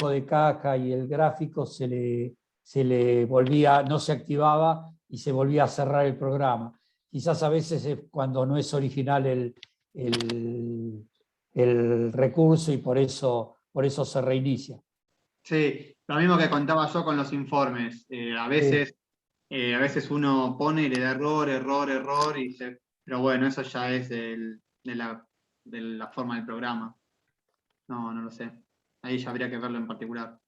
de caja y el gráfico se le volvía, no se activaba y se volvía a cerrar el programa. Quizás a veces es cuando no es original el recurso y por eso se reinicia. Sí, lo mismo que contaba yo con los informes. A veces uno pone y le da error, pero bueno, eso ya es de la forma del programa. No lo sé. Ahí ya habría que verlo en particular.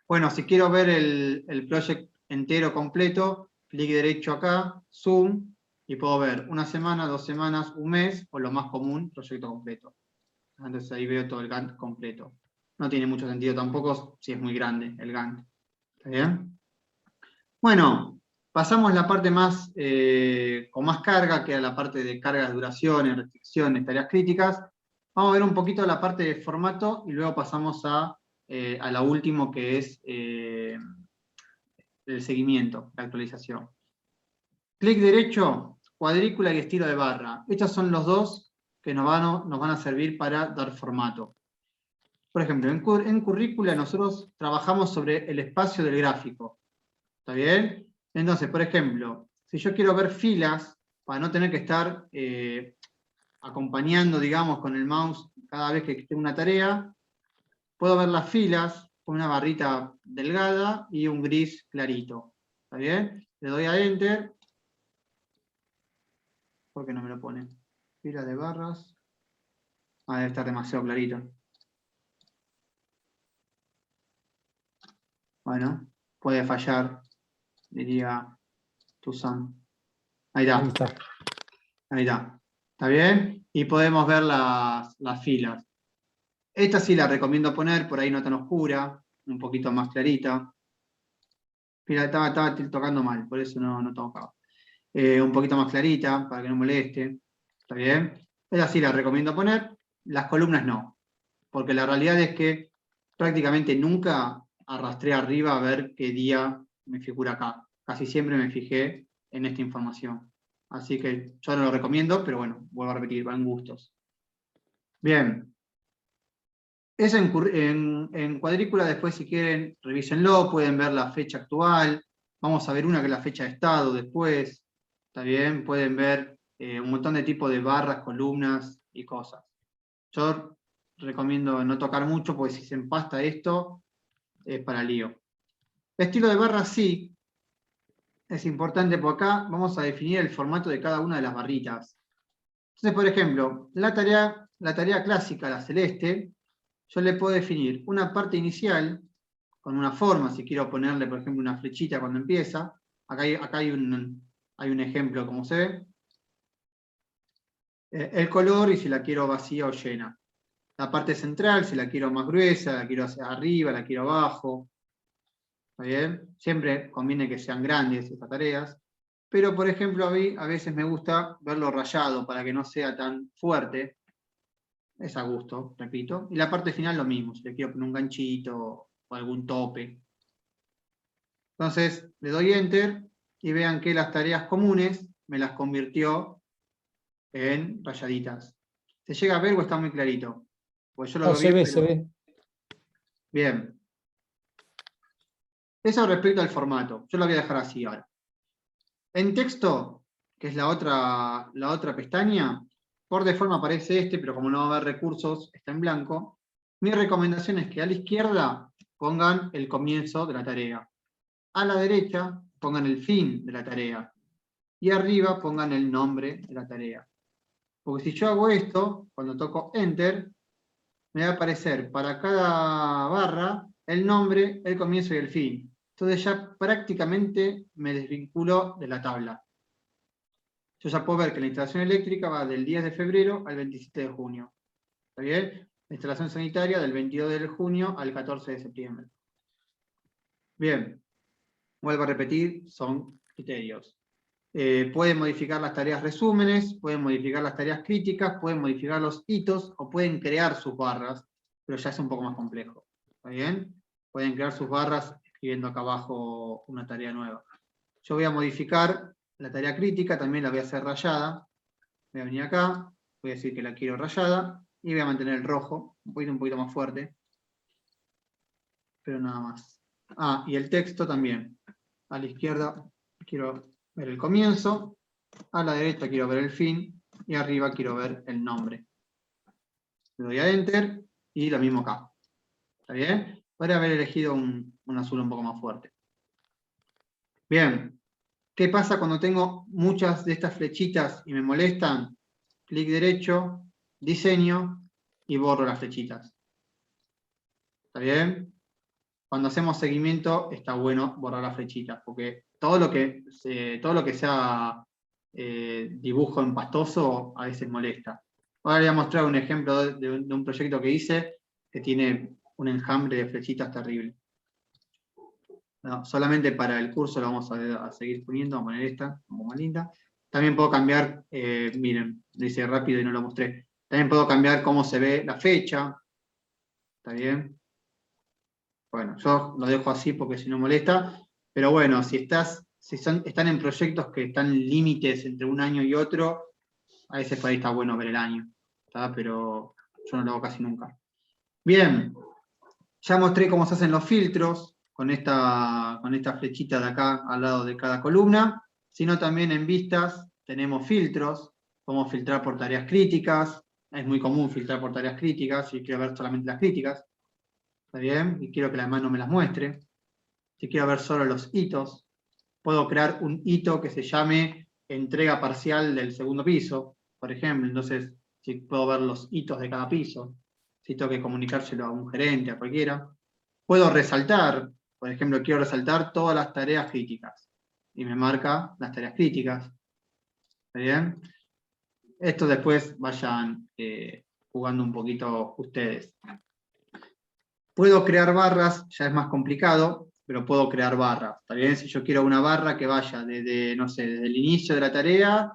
Bueno, si quiero ver el project entero completo, clic derecho acá, zoom, y puedo ver una semana, 2 semanas, un mes, o lo más común, proyecto completo. Entonces ahí veo todo el Gantt completo. No tiene mucho sentido tampoco si es muy grande el Gantt. ¿Está bien? Bueno, pasamos la parte más con más carga, que era la parte de cargas, duraciones, restricciones, tareas críticas. Vamos a ver un poquito la parte de formato y luego pasamos a la última, que es el seguimiento, la actualización. Clic derecho, cuadrícula y estilo de barra. Estos son los dos que nos van a servir para dar formato. Por ejemplo, en currícula nosotros trabajamos sobre el espacio del gráfico. ¿Está bien? Entonces, por ejemplo, si yo quiero ver filas, para no tener que estar acompañando, digamos, con el mouse cada vez que tengo una tarea, puedo ver las filas con una barrita delgada y un gris clarito. ¿Está bien? Le doy a Enter. ¿Por qué no me lo pone? Fila de barras. Debe estar demasiado clarito. Bueno, puede fallar, diría Tuzán. Ahí está. Ahí está. Ahí está. ¿Está bien? Y podemos ver las filas. Esta sí la recomiendo poner, por ahí no tan oscura, un poquito más clarita. Mira, estaba tocando mal, por eso no tocaba. Un poquito más clarita, para que no moleste. ¿Está bien? Esta sí la recomiendo poner, las columnas no. Porque la realidad es que prácticamente nunca arrastré arriba a ver qué día me figura acá. Casi siempre me fijé en esta información. Así que yo no lo recomiendo, pero bueno, vuelvo a repetir, van gustos. Bien. Eso en cuadrícula, después si quieren, revísenlo, pueden ver la fecha actual. Vamos a ver una que es la fecha de estado después. ¿Está bien? Pueden ver un montón de tipos de barras, columnas y cosas. Yo recomiendo no tocar mucho, porque si se empasta esto, es para lío. Estilo de barra sí. Es importante, porque acá vamos a definir el formato de cada una de las barritas. Entonces, por ejemplo, la tarea clásica, la celeste, yo le puedo definir una parte inicial, con una forma, si quiero ponerle, por ejemplo, una flechita cuando empieza. Acá hay un ejemplo, como se ve. El color, y si la quiero vacía o llena. La parte central, si la quiero más gruesa, la quiero hacia arriba, la quiero abajo. ¿Está bien? Siempre conviene que sean grandes estas tareas. Pero, por ejemplo, a mí a veces me gusta verlo rayado para que no sea tan fuerte. Es a gusto, repito. Y la parte final lo mismo, si le quiero poner un ganchito o algún tope. Entonces, le doy Enter y vean que las tareas comunes me las convirtió en rayaditas. ¿Se llega a ver o está muy clarito? Pues yo lo No, veo se bien, ve, pero... se ve. Bien. Eso respecto al formato. Yo lo voy a dejar así ahora. En texto, que es la otra pestaña, por default aparece pero como no va a haber recursos, está en blanco. Mi recomendación es que a la izquierda pongan el comienzo de la tarea. A la derecha pongan el fin de la tarea. Y arriba pongan el nombre de la tarea. Porque si yo hago esto, cuando toco Enter, me va a aparecer para cada barra el nombre, el comienzo y el fin. Entonces ya prácticamente me desvinculo de la tabla. Yo ya puedo ver que la instalación eléctrica va del 10 de febrero al 27 de junio. ¿Está bien? La instalación sanitaria del 22 de junio al 14 de septiembre. Bien, vuelvo a repetir, son criterios. Pueden modificar las tareas resúmenes, pueden modificar las tareas críticas, pueden modificar los hitos o pueden crear sus barras, pero ya es un poco más complejo. ¿Está bien? Pueden crear sus barras escribiendo acá abajo una tarea nueva. Yo voy a modificar la tarea crítica, también la voy a hacer rayada. Voy a venir acá, voy a decir que la quiero rayada y voy a mantener el rojo, un poquito más fuerte. Pero nada más. Ah, y el texto también. A la izquierda quiero ver el comienzo, a la derecha quiero ver el fin, y arriba quiero ver el nombre. Le doy a Enter, y lo mismo acá. ¿Está bien? Podría haber elegido un azul un poco más fuerte. Bien. ¿Qué pasa cuando tengo muchas de estas flechitas y me molestan? Clic derecho, diseño, y borro las flechitas. ¿Está bien? Cuando hacemos seguimiento está bueno borrar las flechitas, porque todo lo que sea dibujo empastoso a veces molesta. Ahora voy a mostrar un ejemplo de un proyecto que hice que tiene un enjambre de flechitas terrible. No, solamente para el curso lo vamos a seguir poniendo, vamos a poner esta como más linda. También puedo cambiar, miren, lo hice rápido y no lo mostré. También puedo cambiar cómo se ve la fecha. ¿Está bien? Bueno, yo lo dejo así porque si no molesta. Pero bueno, si están en proyectos que están límites entre un año y otro, a veces por ahí está bueno ver el año. ¿Está? Pero yo no lo hago casi nunca. Bien, ya mostré cómo se hacen los filtros con esta flechita de acá al lado de cada columna, sino también en vistas tenemos filtros, podemos filtrar por tareas críticas, es muy común filtrar por tareas críticas, si quiero ver solamente las críticas, ¿está bien? Y quiero que la mano me las muestre. Si quiero ver solo los hitos, puedo crear un hito que se llame entrega parcial del segundo piso, por ejemplo, entonces si puedo ver los hitos de cada piso, si tengo que comunicárselo a un gerente, a cualquiera. Puedo resaltar, por ejemplo, quiero resaltar todas las tareas críticas. Y me marca las tareas críticas. ¿Está bien? Esto después vayan jugando un poquito ustedes. Puedo crear barras, ya es más complicado, pero puedo crear barras. ¿Está bien? Si yo quiero una barra que vaya desde, no sé, desde el inicio de la tarea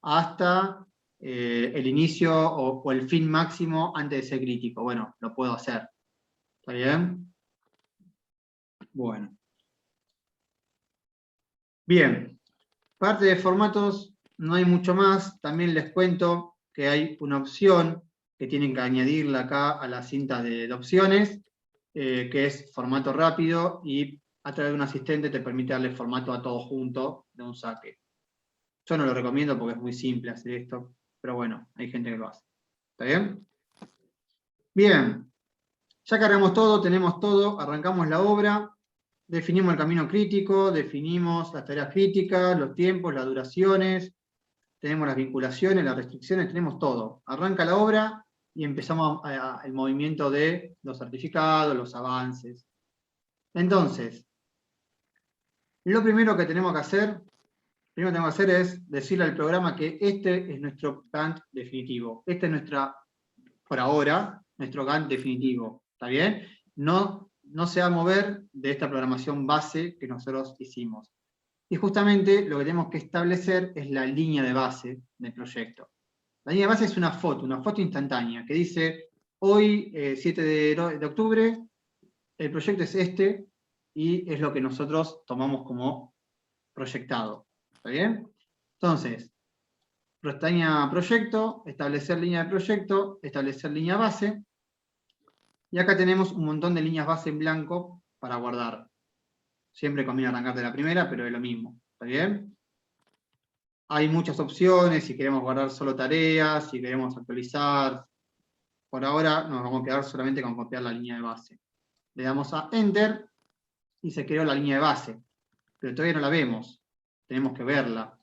hasta el inicio o el fin máximo antes de ser crítico. Bueno, lo puedo hacer. ¿Está bien? Bueno. Bien, parte de formatos no hay mucho más, también les cuento que hay una opción que tienen que añadirla acá a la cinta de opciones, que es formato rápido y a través de un asistente te permite darle formato a todo junto de un saque. Yo no lo recomiendo porque es muy simple hacer esto, pero bueno, hay gente que lo hace. ¿Está bien? Bien, ya cargamos todo, tenemos todo, arrancamos la obra. Definimos el camino crítico, definimos las tareas críticas, los tiempos, las duraciones, tenemos las vinculaciones, las restricciones, tenemos todo. Arranca la obra y empezamos el movimiento de los certificados, los avances. Entonces, lo primero que tenemos que hacer, es decirle al programa que este es nuestro Gantt definitivo. Este es por ahora, nuestro Gantt definitivo. ¿Está bien? No se va a mover de esta programación base que nosotros hicimos. Y justamente lo que tenemos que establecer es la línea de base del proyecto. La línea de base es una foto instantánea, que dice, hoy, 7 de octubre, el proyecto es este, y es lo que nosotros tomamos como proyectado. ¿Está bien? Entonces, pestaña proyecto, establecer línea de proyecto, establecer línea base, y acá tenemos un montón de líneas base en blanco para guardar. Siempre conviene arrancar de la primera, pero es lo mismo. ¿Está bien? Hay muchas opciones, si queremos guardar solo tareas, si queremos actualizar. Por ahora nos vamos a quedar solamente con copiar la línea de base. Le damos a Enter y se creó la línea de base. Pero todavía no la vemos. Tenemos que verla.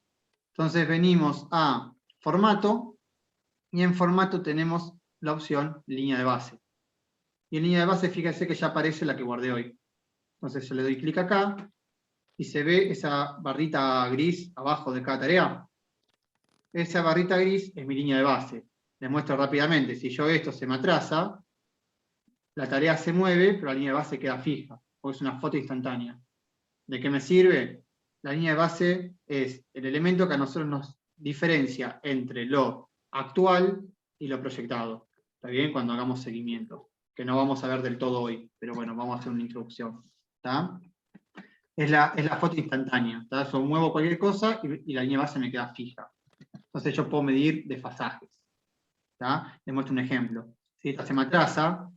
Entonces venimos a Formato, y en Formato tenemos la opción Línea de base. Y en línea de base, fíjense que ya aparece la que guardé hoy. Entonces yo le doy clic acá, y se ve esa barrita gris abajo de cada tarea. Esa barrita gris es mi línea de base. Les muestro rápidamente, si yo esto se me atrasa, la tarea se mueve, pero la línea de base queda fija, porque es una foto instantánea. ¿De qué me sirve? La línea de base es el elemento que a nosotros nos diferencia entre lo actual y lo proyectado. ¿Está bien? Cuando hagamos seguimiento, que no vamos a ver del todo hoy, pero bueno, vamos a hacer una introducción. ¿Está? Es la foto instantánea. ¿Está? Yo muevo cualquier cosa y la línea de base me queda fija. Entonces yo puedo medir desfasajes. ¿Está? Les muestro un ejemplo. Si esta se me atrasa,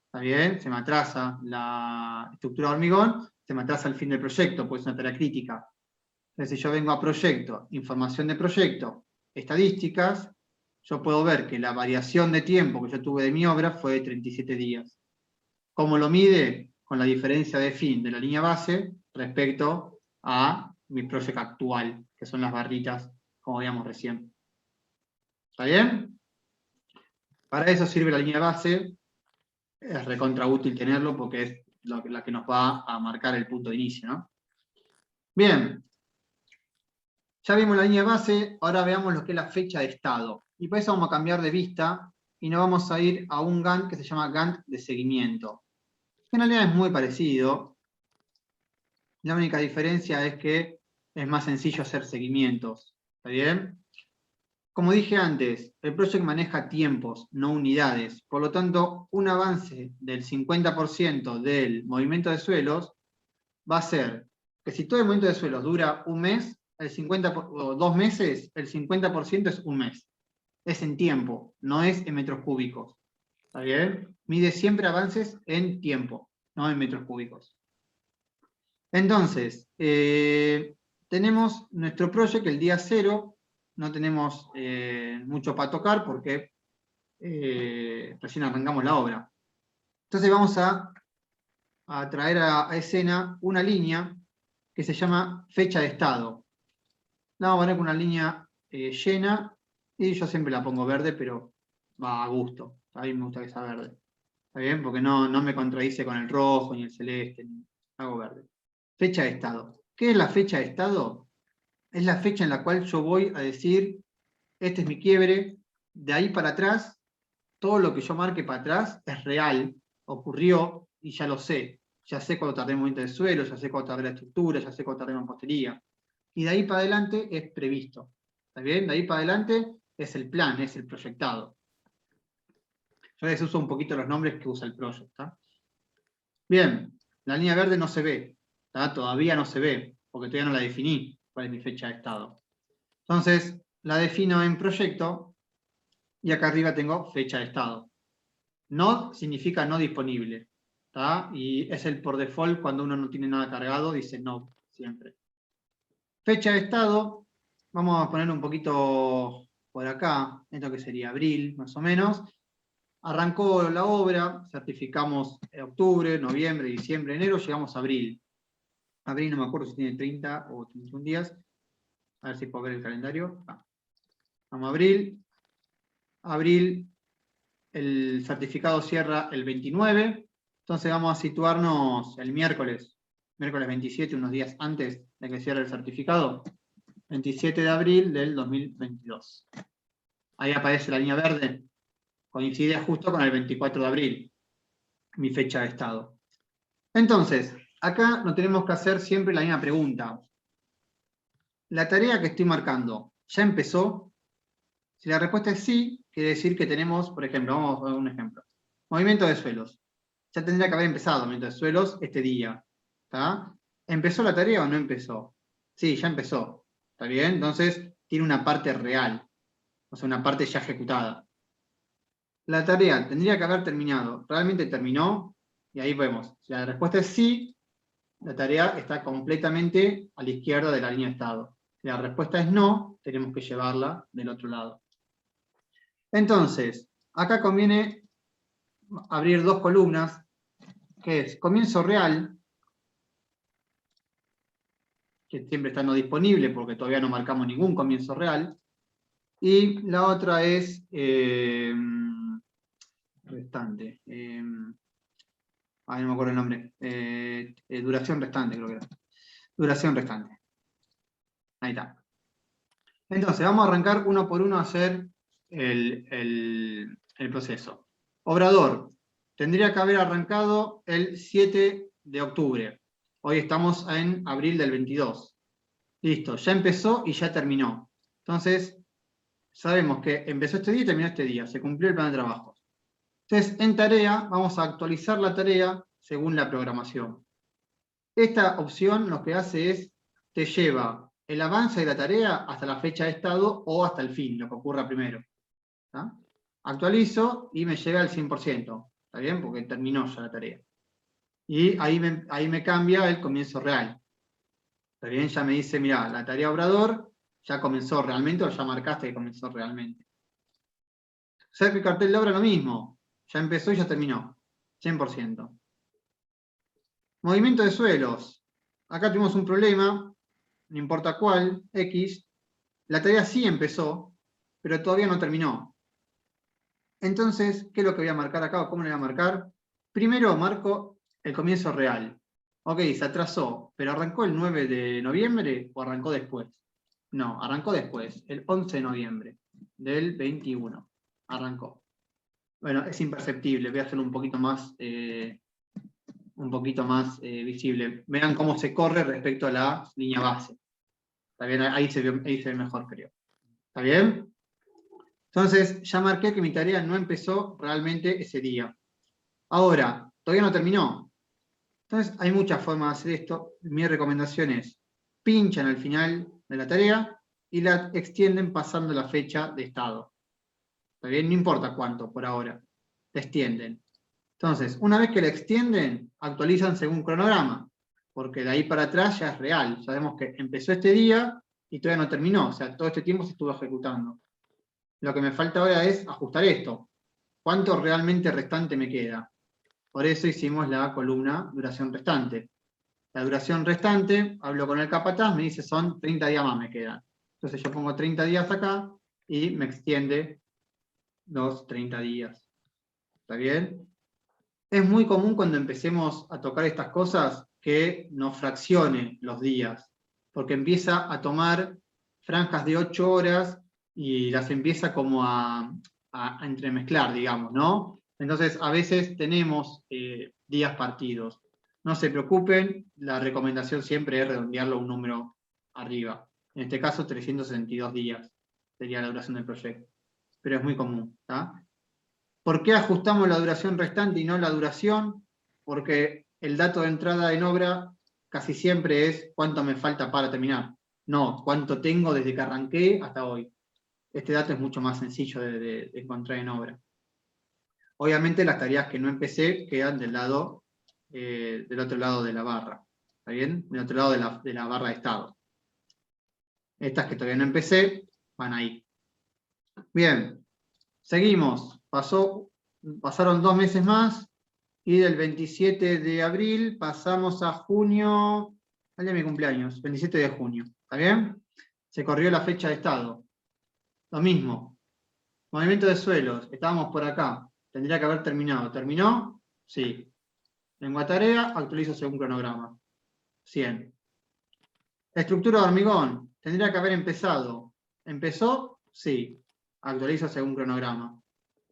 ¿está bien? Se me atrasa la estructura de hormigón, se me atrasa el fin del proyecto, pues es una tarea crítica. Entonces si yo vengo a proyecto, información de proyecto, estadísticas, yo puedo ver que la variación de tiempo que yo tuve de mi obra fue de 37 días. ¿Cómo lo mide? Con la diferencia de fin de la línea base respecto a mi proyecto actual, que son las barritas, como veíamos recién. ¿Está bien? Para eso sirve la línea base. Es recontra útil tenerlo porque es la que nos va a marcar el punto de inicio, ¿no? Bien. Ya vimos la línea base, ahora veamos lo que es la fecha de estado. Y por eso vamos a cambiar de vista y nos vamos a ir a un Gantt que se llama Gantt de seguimiento. En realidad es muy parecido. La única diferencia es que es más sencillo hacer seguimientos. ¿Está bien? Como dije antes, el project maneja tiempos, no unidades. Por lo tanto, un avance del 50% del movimiento de suelos va a ser que si todo el movimiento de suelos dura un mes, o 2 meses, el 50% es un mes. Es en tiempo, no es en metros cúbicos. ¿Está bien? Mide siempre avances en tiempo, no en metros cúbicos. Entonces, tenemos nuestro project el día 0, no tenemos mucho para tocar porque recién arrancamos la obra. Entonces vamos a traer a escena una línea que se llama fecha de estado. La vamos a poner con una línea llena, y yo siempre la pongo verde, pero va a gusto. A mí me gusta que sea verde. ¿Está bien? Porque no me contradice con el rojo, ni el celeste, hago verde. Fecha de estado. ¿Qué es la fecha de estado? Es la fecha en la cual yo voy a decir, este es mi quiebre, de ahí para atrás, todo lo que yo marque para atrás es real, ocurrió, y ya lo sé. Ya sé cuándo tardé en movimiento de suelo, ya sé cuándo tardé la estructura, ya sé cuándo tardé en mampostería. Y de ahí para adelante es previsto. ¿Está bien? De ahí para adelante es el plan, es el proyectado. Yo les uso un poquito los nombres que usa el proyecto. ¿Está? Bien, la línea verde no se ve. ¿Está? Todavía no se ve, porque todavía no la definí cuál es mi fecha de estado. Entonces, la defino en proyecto, y acá arriba tengo fecha de estado. Not significa no disponible. ¿Está? Y es el por default cuando uno no tiene nada cargado, dice no, siempre. Fecha de estado, vamos a poner un poquito por acá, esto que sería abril, más o menos. Arrancó la obra, certificamos octubre, noviembre, diciembre, enero, llegamos a abril. Abril no me acuerdo si tiene 30 o 31 días. A ver si puedo ver el calendario. Vamos a abril. Abril, el certificado cierra el 29. Entonces vamos a situarnos el miércoles 27, unos días antes de que cierre el certificado. 27 de abril del 2022. Ahí aparece la línea verde. Coincide justo con el 24 de abril, mi fecha de estado. Entonces, acá nos tenemos que hacer siempre la misma pregunta. ¿La tarea que estoy marcando ya empezó? Si la respuesta es sí, quiere decir que tenemos, por ejemplo, vamos a ver un ejemplo. Movimiento de suelos. Ya tendría que haber empezado el movimiento de suelos este día. ¿Está? ¿Empezó la tarea o no empezó? Sí, ya empezó. ¿Está bien? Entonces, tiene una parte real. O sea, una parte ya ejecutada. La tarea tendría que haber terminado. ¿Realmente terminó? Y ahí vemos. Si la respuesta es sí, la tarea está completamente a la izquierda de la línea de estado. Si la respuesta es no, tenemos que llevarla del otro lado. Entonces, acá conviene abrir dos columnas, que es comienzo real, que siempre está no disponible porque todavía no marcamos ningún comienzo real, y la otra es restante. no me acuerdo el nombre. Duración restante, creo que era. Duración restante. Ahí está. Entonces, vamos a arrancar uno por uno a hacer el proceso. Obrador. Tendría que haber arrancado el 7 de octubre. Hoy estamos en abril del 22. Listo, ya empezó y ya terminó. Entonces, sabemos que empezó este día y terminó este día. Se cumplió el plan de trabajo. Entonces, en tarea, vamos a actualizar la tarea según la programación. Esta opción lo que hace es, te lleva el avance de la tarea hasta la fecha de estado o hasta el fin, lo que ocurra primero. ¿Está? Actualizo y me llega al 100%. ¿Está bien? Porque terminó ya la tarea. Y ahí me cambia el comienzo real. ¿Está bien? Ya me dice, mira, la tarea obrador ya comenzó realmente o ya marcaste que comenzó realmente. Cerca el cartel de obra lo mismo. Ya empezó y ya terminó. 100%. Movimiento de suelos. Acá tuvimos un problema, no importa cuál, X. La tarea sí empezó, pero todavía no terminó. Entonces, ¿qué es lo que voy a marcar acá o cómo lo voy a marcar? Primero marco el comienzo real. Ok, se atrasó, pero ¿arrancó el 9 de noviembre o arrancó después? No, arrancó después, el 11 de noviembre del 21. Arrancó. Bueno, es imperceptible, voy a hacerlo un poquito más visible. Vean cómo se corre respecto a la línea base. ¿Está bien? Ahí se ve mejor, creo. ¿Está bien? Entonces, ya marqué que mi tarea no empezó realmente ese día. Ahora, todavía no terminó. Entonces, hay muchas formas de hacer esto. Mi recomendación es, pinchan al final de la tarea y la extienden pasando la fecha de estado. ¿Está bien? No importa cuánto por ahora. La extienden. Entonces, una vez que la extienden, actualizan según cronograma, porque de ahí para atrás ya es real. Sabemos que empezó este día y todavía no terminó, o sea, todo este tiempo se estuvo ejecutando. Lo que me falta ahora es ajustar esto. ¿Cuánto realmente restante me queda? Por eso hicimos la columna duración restante. La duración restante, hablo con el capataz, me dice son 30 días más me quedan. Entonces yo pongo 30 días acá y me extiende los 30 días. ¿Está bien? Es muy común cuando empecemos a tocar estas cosas que nos fraccione los días, porque empieza a tomar franjas de 8 horas y las empieza como a entremezclar, digamos, ¿no? Entonces, a veces tenemos días partidos. No se preocupen, la recomendación siempre es redondearlo a un número arriba. En este caso, 362 días sería la duración del proyecto. Pero es muy común, ¿tá? ¿Por qué ajustamos la duración restante y no la duración? Porque el dato de entrada en obra casi siempre es cuánto me falta para terminar. No, cuánto tengo desde que arranqué hasta hoy. Este dato es mucho más sencillo de encontrar en obra. Obviamente las tareas que no empecé quedan del otro lado de la barra. ¿Está bien? Del otro lado de la barra de estado. Estas que todavía no empecé van ahí. Bien, seguimos. Pasaron 2 meses más y del 27 de abril pasamos a junio, al día de mi cumpleaños, 27 de junio. ¿Está bien? Se corrió la fecha de estado. Lo mismo. Movimiento de suelos. Estábamos por acá. Tendría que haber terminado. ¿Terminó? Sí. Lengua tarea, actualizo según cronograma. 100. Estructura de hormigón. Tendría que haber empezado. ¿Empezó? Sí. Actualizo según cronograma.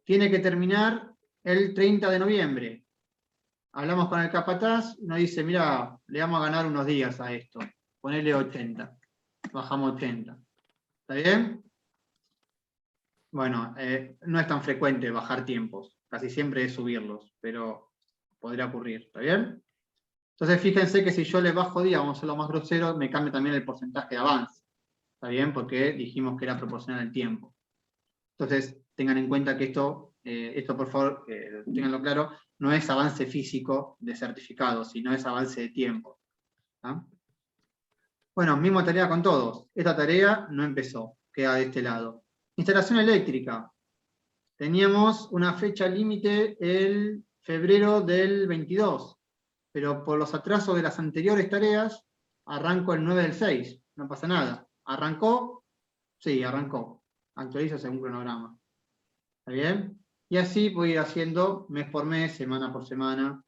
Tiene que terminar el 30 de noviembre. Hablamos con el capataz, nos dice, mira, le vamos a ganar unos días a esto. Ponele 80. Bajamos 80. ¿Está bien? Bueno, no es tan frecuente bajar tiempos. Casi siempre es subirlos, pero podría ocurrir. ¿Está bien? Entonces fíjense que si yo le bajo días, vamos a hacerlo más grosero, me cambia también el porcentaje de avance. ¿Está bien? Porque dijimos que era proporcional al tiempo. Entonces, tengan en cuenta que esto por favor, tenganlo claro, no es avance físico de certificado, sino es avance de tiempo. ¿Ah? Bueno, misma tarea con todos. Esta tarea no empezó, queda de este lado. Instalación eléctrica. Teníamos una fecha límite el febrero del 22, pero por los atrasos de las anteriores tareas, arranco el 9 del 6, no pasa nada. ¿Arrancó? Sí, arrancó. Actualizo según cronograma. ¿Está bien? Y así voy a ir haciendo mes por mes, semana por semana.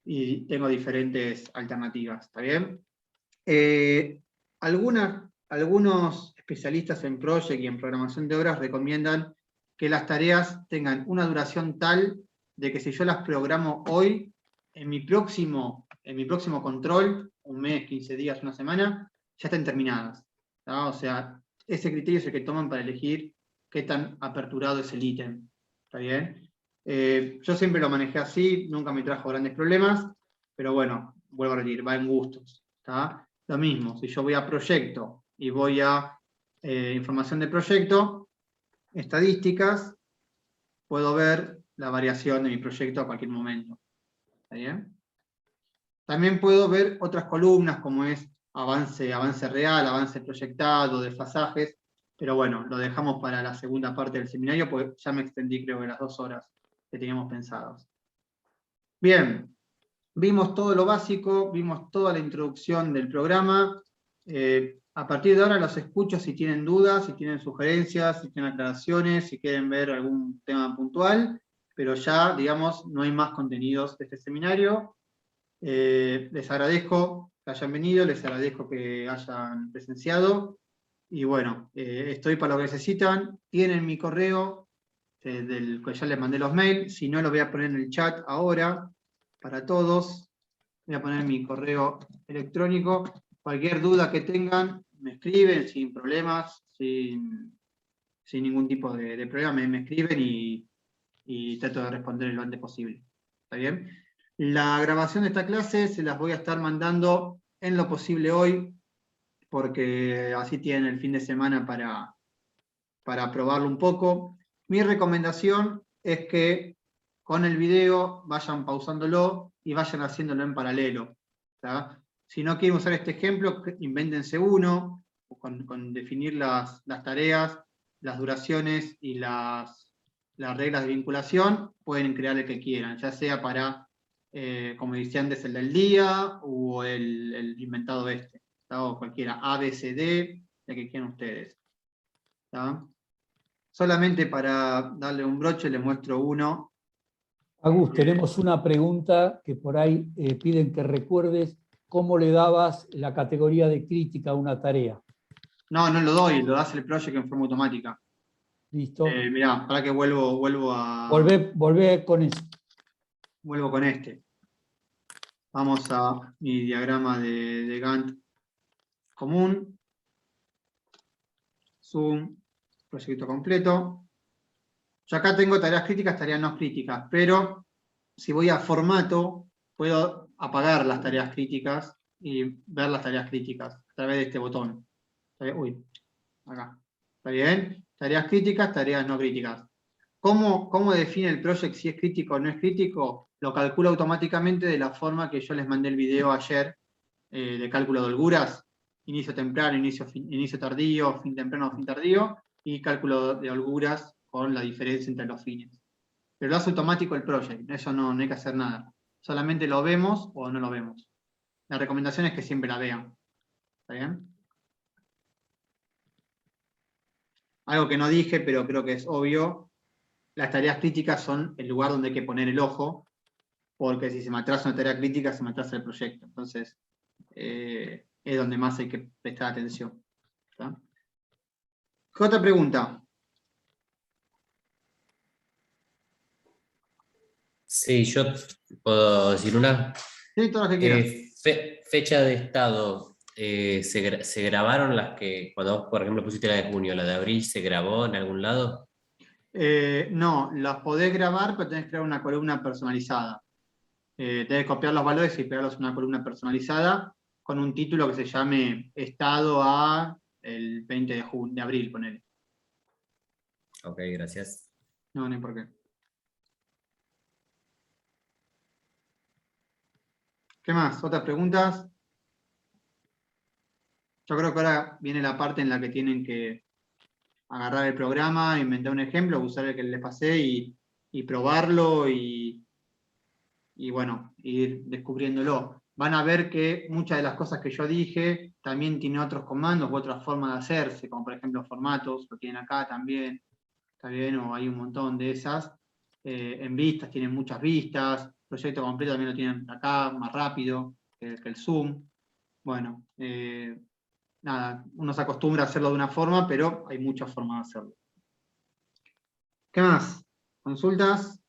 y tengo diferentes alternativas, ¿está bien? Algunos especialistas en Project y en programación de obras recomiendan que las tareas tengan una duración tal de que si yo las programo hoy, en mi próximo control, un mes, 15 días, una semana, ya estén terminadas, ¿tá? O sea, ese criterio es el que toman para elegir qué tan aperturado es el ítem, ¿está bien? Yo siempre lo manejé así, nunca me trajo grandes problemas, pero bueno, vuelvo a repetir, va en gustos, ¿tá? Lo mismo, si yo voy a proyecto y voy a información de proyecto, estadísticas, puedo ver la variación de mi proyecto a cualquier momento. ¿Está bien? También puedo ver otras columnas como es avance real, avance proyectado, desfasajes, pero bueno, lo dejamos para la segunda parte del seminario porque ya me extendí creo que las 2 horas que teníamos pensadas. Bien, vimos todo lo básico, vimos toda la introducción del programa. A partir de ahora los escucho si tienen dudas, si tienen sugerencias, si tienen aclaraciones, si quieren ver algún tema puntual, pero ya, digamos, no hay más contenidos de este seminario. Les agradezco que hayan venido, les agradezco que hayan presenciado, y bueno, estoy para lo que necesitan. Tienen mi correo, del que ya les mandé los mails, si no lo voy a poner en el chat ahora, para todos. Voy a poner mi correo electrónico. Cualquier duda que tengan, me escriben sin problemas, sin ningún tipo de problema, me escriben y trato de responder lo antes posible. ¿Está bien? La grabación de esta clase se las voy a estar mandando en lo posible hoy, porque así tienen el fin de semana para probarlo un poco. Mi recomendación es que con el video vayan pausándolo y vayan haciéndolo en paralelo, ¿tá? Si no quieren usar este ejemplo, invéntense uno, con definir las tareas, las duraciones y las reglas de vinculación, pueden crear el que quieran, ya sea para, como decía antes, el del día, o el inventado este, ¿tá? O cualquiera, A, B, C, D, el que quieran ustedes, ¿tá? Solamente para darle un broche le muestro uno. Agus, tenemos una pregunta que por ahí piden que recuerdes cómo le dabas la categoría de crítica a una tarea. No lo doy, lo das el project en forma automática. ¿Listo? Mirá, para que vuelvo a... Volvé con eso. Vuelvo con este. Vamos a mi diagrama de Gantt común. Zoom, proyecto completo. Yo acá tengo tareas críticas, tareas no críticas, pero si voy a formato, puedo apagar las tareas críticas y ver las tareas críticas a través de este botón. Uy, acá. ¿Está bien? Tareas críticas, tareas no críticas. ¿Cómo define el project si es crítico o no es crítico? Lo calcula automáticamente de la forma que yo les mandé el video ayer, de cálculo de holguras. Inicio temprano, inicio tardío, fin temprano, fin tardío, y cálculo de holguras con la diferencia entre los fines. Pero lo hace automático el project, eso no hay que hacer nada. Solamente lo vemos o no lo vemos. La recomendación es que siempre la vean. ¿Está bien? Algo que no dije, pero creo que es obvio, las tareas críticas son el lugar donde hay que poner el ojo, porque si se me atrasa una tarea crítica, se me atrasa el proyecto. Entonces, es donde más hay que prestar atención. ¿Está? ¿Qué otra pregunta? Sí, yo puedo decir una. Sí, todas las que quieras. Fecha de estado. ¿Se grabaron las que, cuando vos, por ejemplo, pusiste la de junio, la de abril, se grabó en algún lado? No, las podés grabar, pero tenés que crear una columna personalizada. Tenés que copiar los valores y pegarlos en una columna personalizada con un título que se llame Estado a el 20 de abril, ponele. Ok, gracias. No hay por qué. ¿Qué más? ¿Otras preguntas? Yo creo que ahora viene la parte en la que tienen que agarrar el programa, inventar un ejemplo, usar el que les pasé y probarlo y bueno, ir descubriéndolo. Van a ver que muchas de las cosas que yo dije también tienen otros comandos u otras formas de hacerse, como por ejemplo formatos, lo tienen acá también, ¿está bien? O hay un montón de esas. En vistas, tienen muchas vistas, proyecto completo también lo tienen acá, más rápido que el Zoom. Bueno, nada, uno se acostumbra a hacerlo de una forma, pero hay muchas formas de hacerlo. ¿Qué más? ¿Consultas?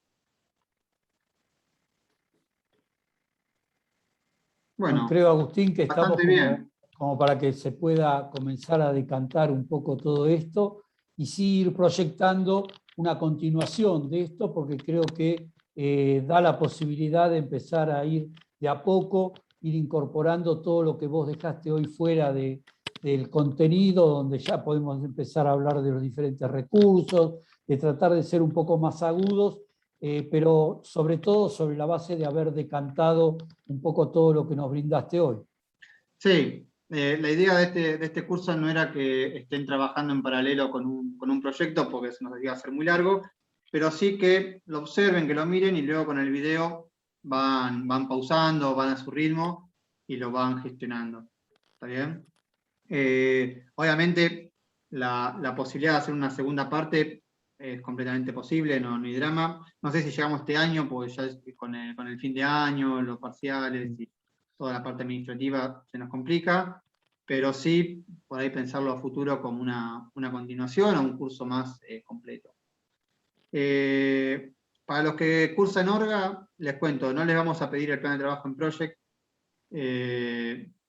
Bueno, Creo, Agustín, que estamos bastante bien. como para que se pueda comenzar a decantar un poco todo esto y sí ir proyectando una continuación de esto, porque creo que da la posibilidad de empezar a ir de a poco, ir incorporando todo lo que vos dejaste hoy fuera del contenido, donde ya podemos empezar a hablar de los diferentes recursos, de tratar de ser un poco más agudos, pero sobre todo sobre la base de haber decantado un poco todo lo que nos brindaste hoy. Sí, la idea de este curso no era que estén trabajando en paralelo con un proyecto, porque eso nos iba a ser muy largo, pero sí que lo observen, que lo miren y luego con el video van pausando, van a su ritmo y lo van gestionando. ¿Está bien? Obviamente la posibilidad de hacer una segunda parte es completamente posible, no hay drama. No sé si llegamos este año, porque ya con el fin de año, los parciales y toda la parte administrativa se nos complica, pero sí por ahí pensarlo a futuro como una continuación o un curso más completo. Para los que cursan Orga, les cuento, no les vamos a pedir el plan de trabajo en Project.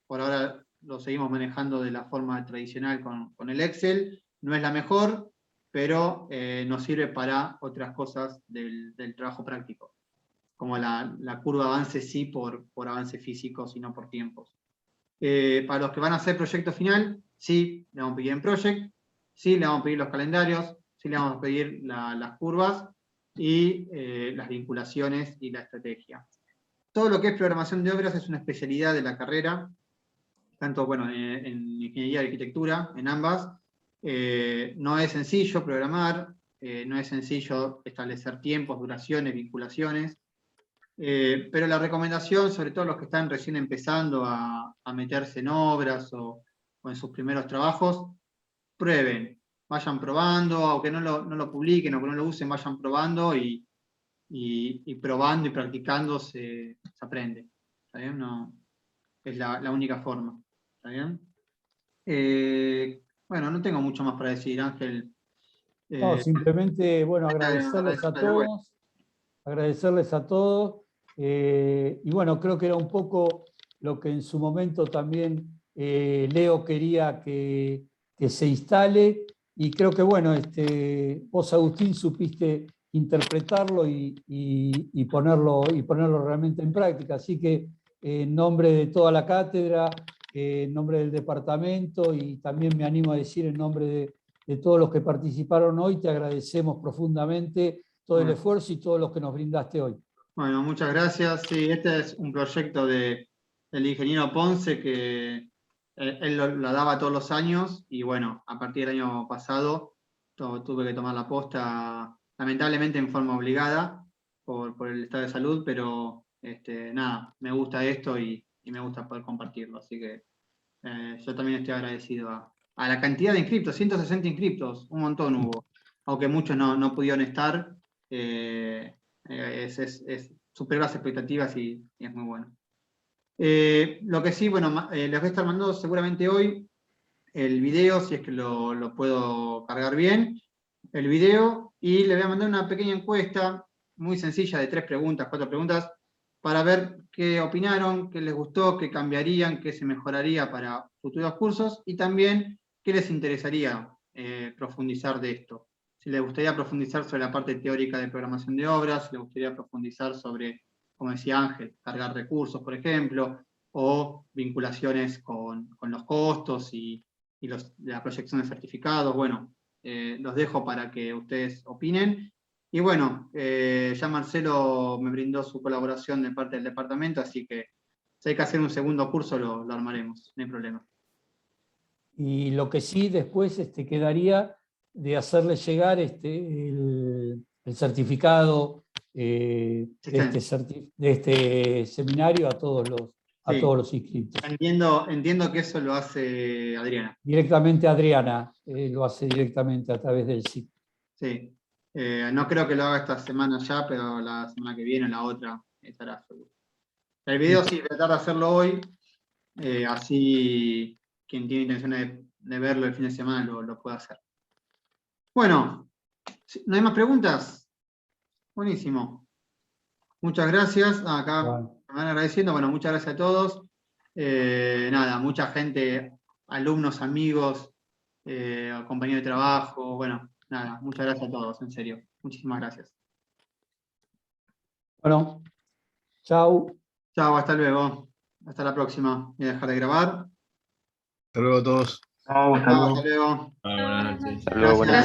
Por ahora lo seguimos manejando de la forma tradicional con el Excel. No es la mejor, pero nos sirve para otras cosas del trabajo práctico, como la curva de avance sí por avance físico, sino por tiempos. Para los que van a hacer proyecto final, sí, le vamos a pedir en Project, sí, le vamos a pedir los calendarios, sí, le vamos a pedir las curvas y las vinculaciones y la estrategia. Todo lo que es programación de obras es una especialidad de la carrera, tanto bueno, en ingeniería y arquitectura, en ambas. No es sencillo programar, no es sencillo establecer tiempos, duraciones, vinculaciones, pero la recomendación, sobre todo los que están recién empezando a meterse en obras o en sus primeros trabajos, prueben, vayan probando, aunque no lo publiquen o que no lo usen, vayan probando y probando y practicando se aprende. ¿Está bien? No, es la única forma. ¿Está bien? Bueno, no tengo mucho más para decir, Ángel. No, simplemente, bueno, agradecerles a todos. Y bueno, creo que era un poco lo que en su momento también Leo quería que se instale. Y creo que, bueno, vos, Agustín, supiste interpretarlo y ponerlo realmente en práctica. Así que en nombre de toda la cátedra, en nombre del departamento y también me animo a decir en nombre de todos los que participaron hoy, te agradecemos profundamente todo el esfuerzo y todo lo que nos brindaste hoy. Bueno, muchas gracias. Sí, este es un proyecto del ingeniero Ponce que él lo daba todos los años y bueno, a partir del año pasado tuve que tomar la posta, lamentablemente en forma obligada por el estado de salud, pero nada, me gusta esto y me gusta poder compartirlo. Así que yo también estoy agradecido a la cantidad de inscriptos, 160 inscriptos, un montón hubo, aunque muchos no pudieron estar. Superó las expectativas y es muy bueno. Lo que sí, bueno, les voy a estar mandando seguramente hoy el video, si es que lo puedo cargar bien, el video, y le voy a mandar una pequeña encuesta muy sencilla de 4 preguntas, para ver qué opinaron, qué les gustó, qué cambiarían, qué se mejoraría para futuros cursos, y también qué les interesaría profundizar de esto. Si les gustaría profundizar sobre la parte teórica de programación de obras, si les gustaría profundizar sobre, como decía Ángel, cargar recursos, por ejemplo, o vinculaciones con los costos y la proyección de certificados. Bueno, los dejo para que ustedes opinen. Y bueno, ya Marcelo me brindó su colaboración de parte del departamento, así que si hay que hacer un segundo curso lo armaremos, no hay problema. Y lo que sí después quedaría de hacerle llegar el certificado de este seminario a todos los inscritos. Entiendo que eso lo hace Adriana. Directamente Adriana, lo hace directamente a través del sitio. Sí. No creo que lo haga esta semana ya, pero la semana que viene o la otra estará seguro. El video sí, voy a tratar de hacerlo hoy, así quien tiene intención de verlo el fin de semana lo puede hacer. Bueno, ¿no hay más preguntas? Buenísimo. Muchas gracias. Acá Bueno. me van agradeciendo. Bueno, muchas gracias a todos. Nada, mucha gente, alumnos, amigos, compañeros de trabajo. Bueno, nada, muchas gracias a todos, en serio. Muchísimas gracias. Bueno, chau. Chao, hasta luego. Hasta la próxima. Voy a dejar de grabar. Hasta luego a todos. Chao, hasta luego. Buenas noches. Gracias.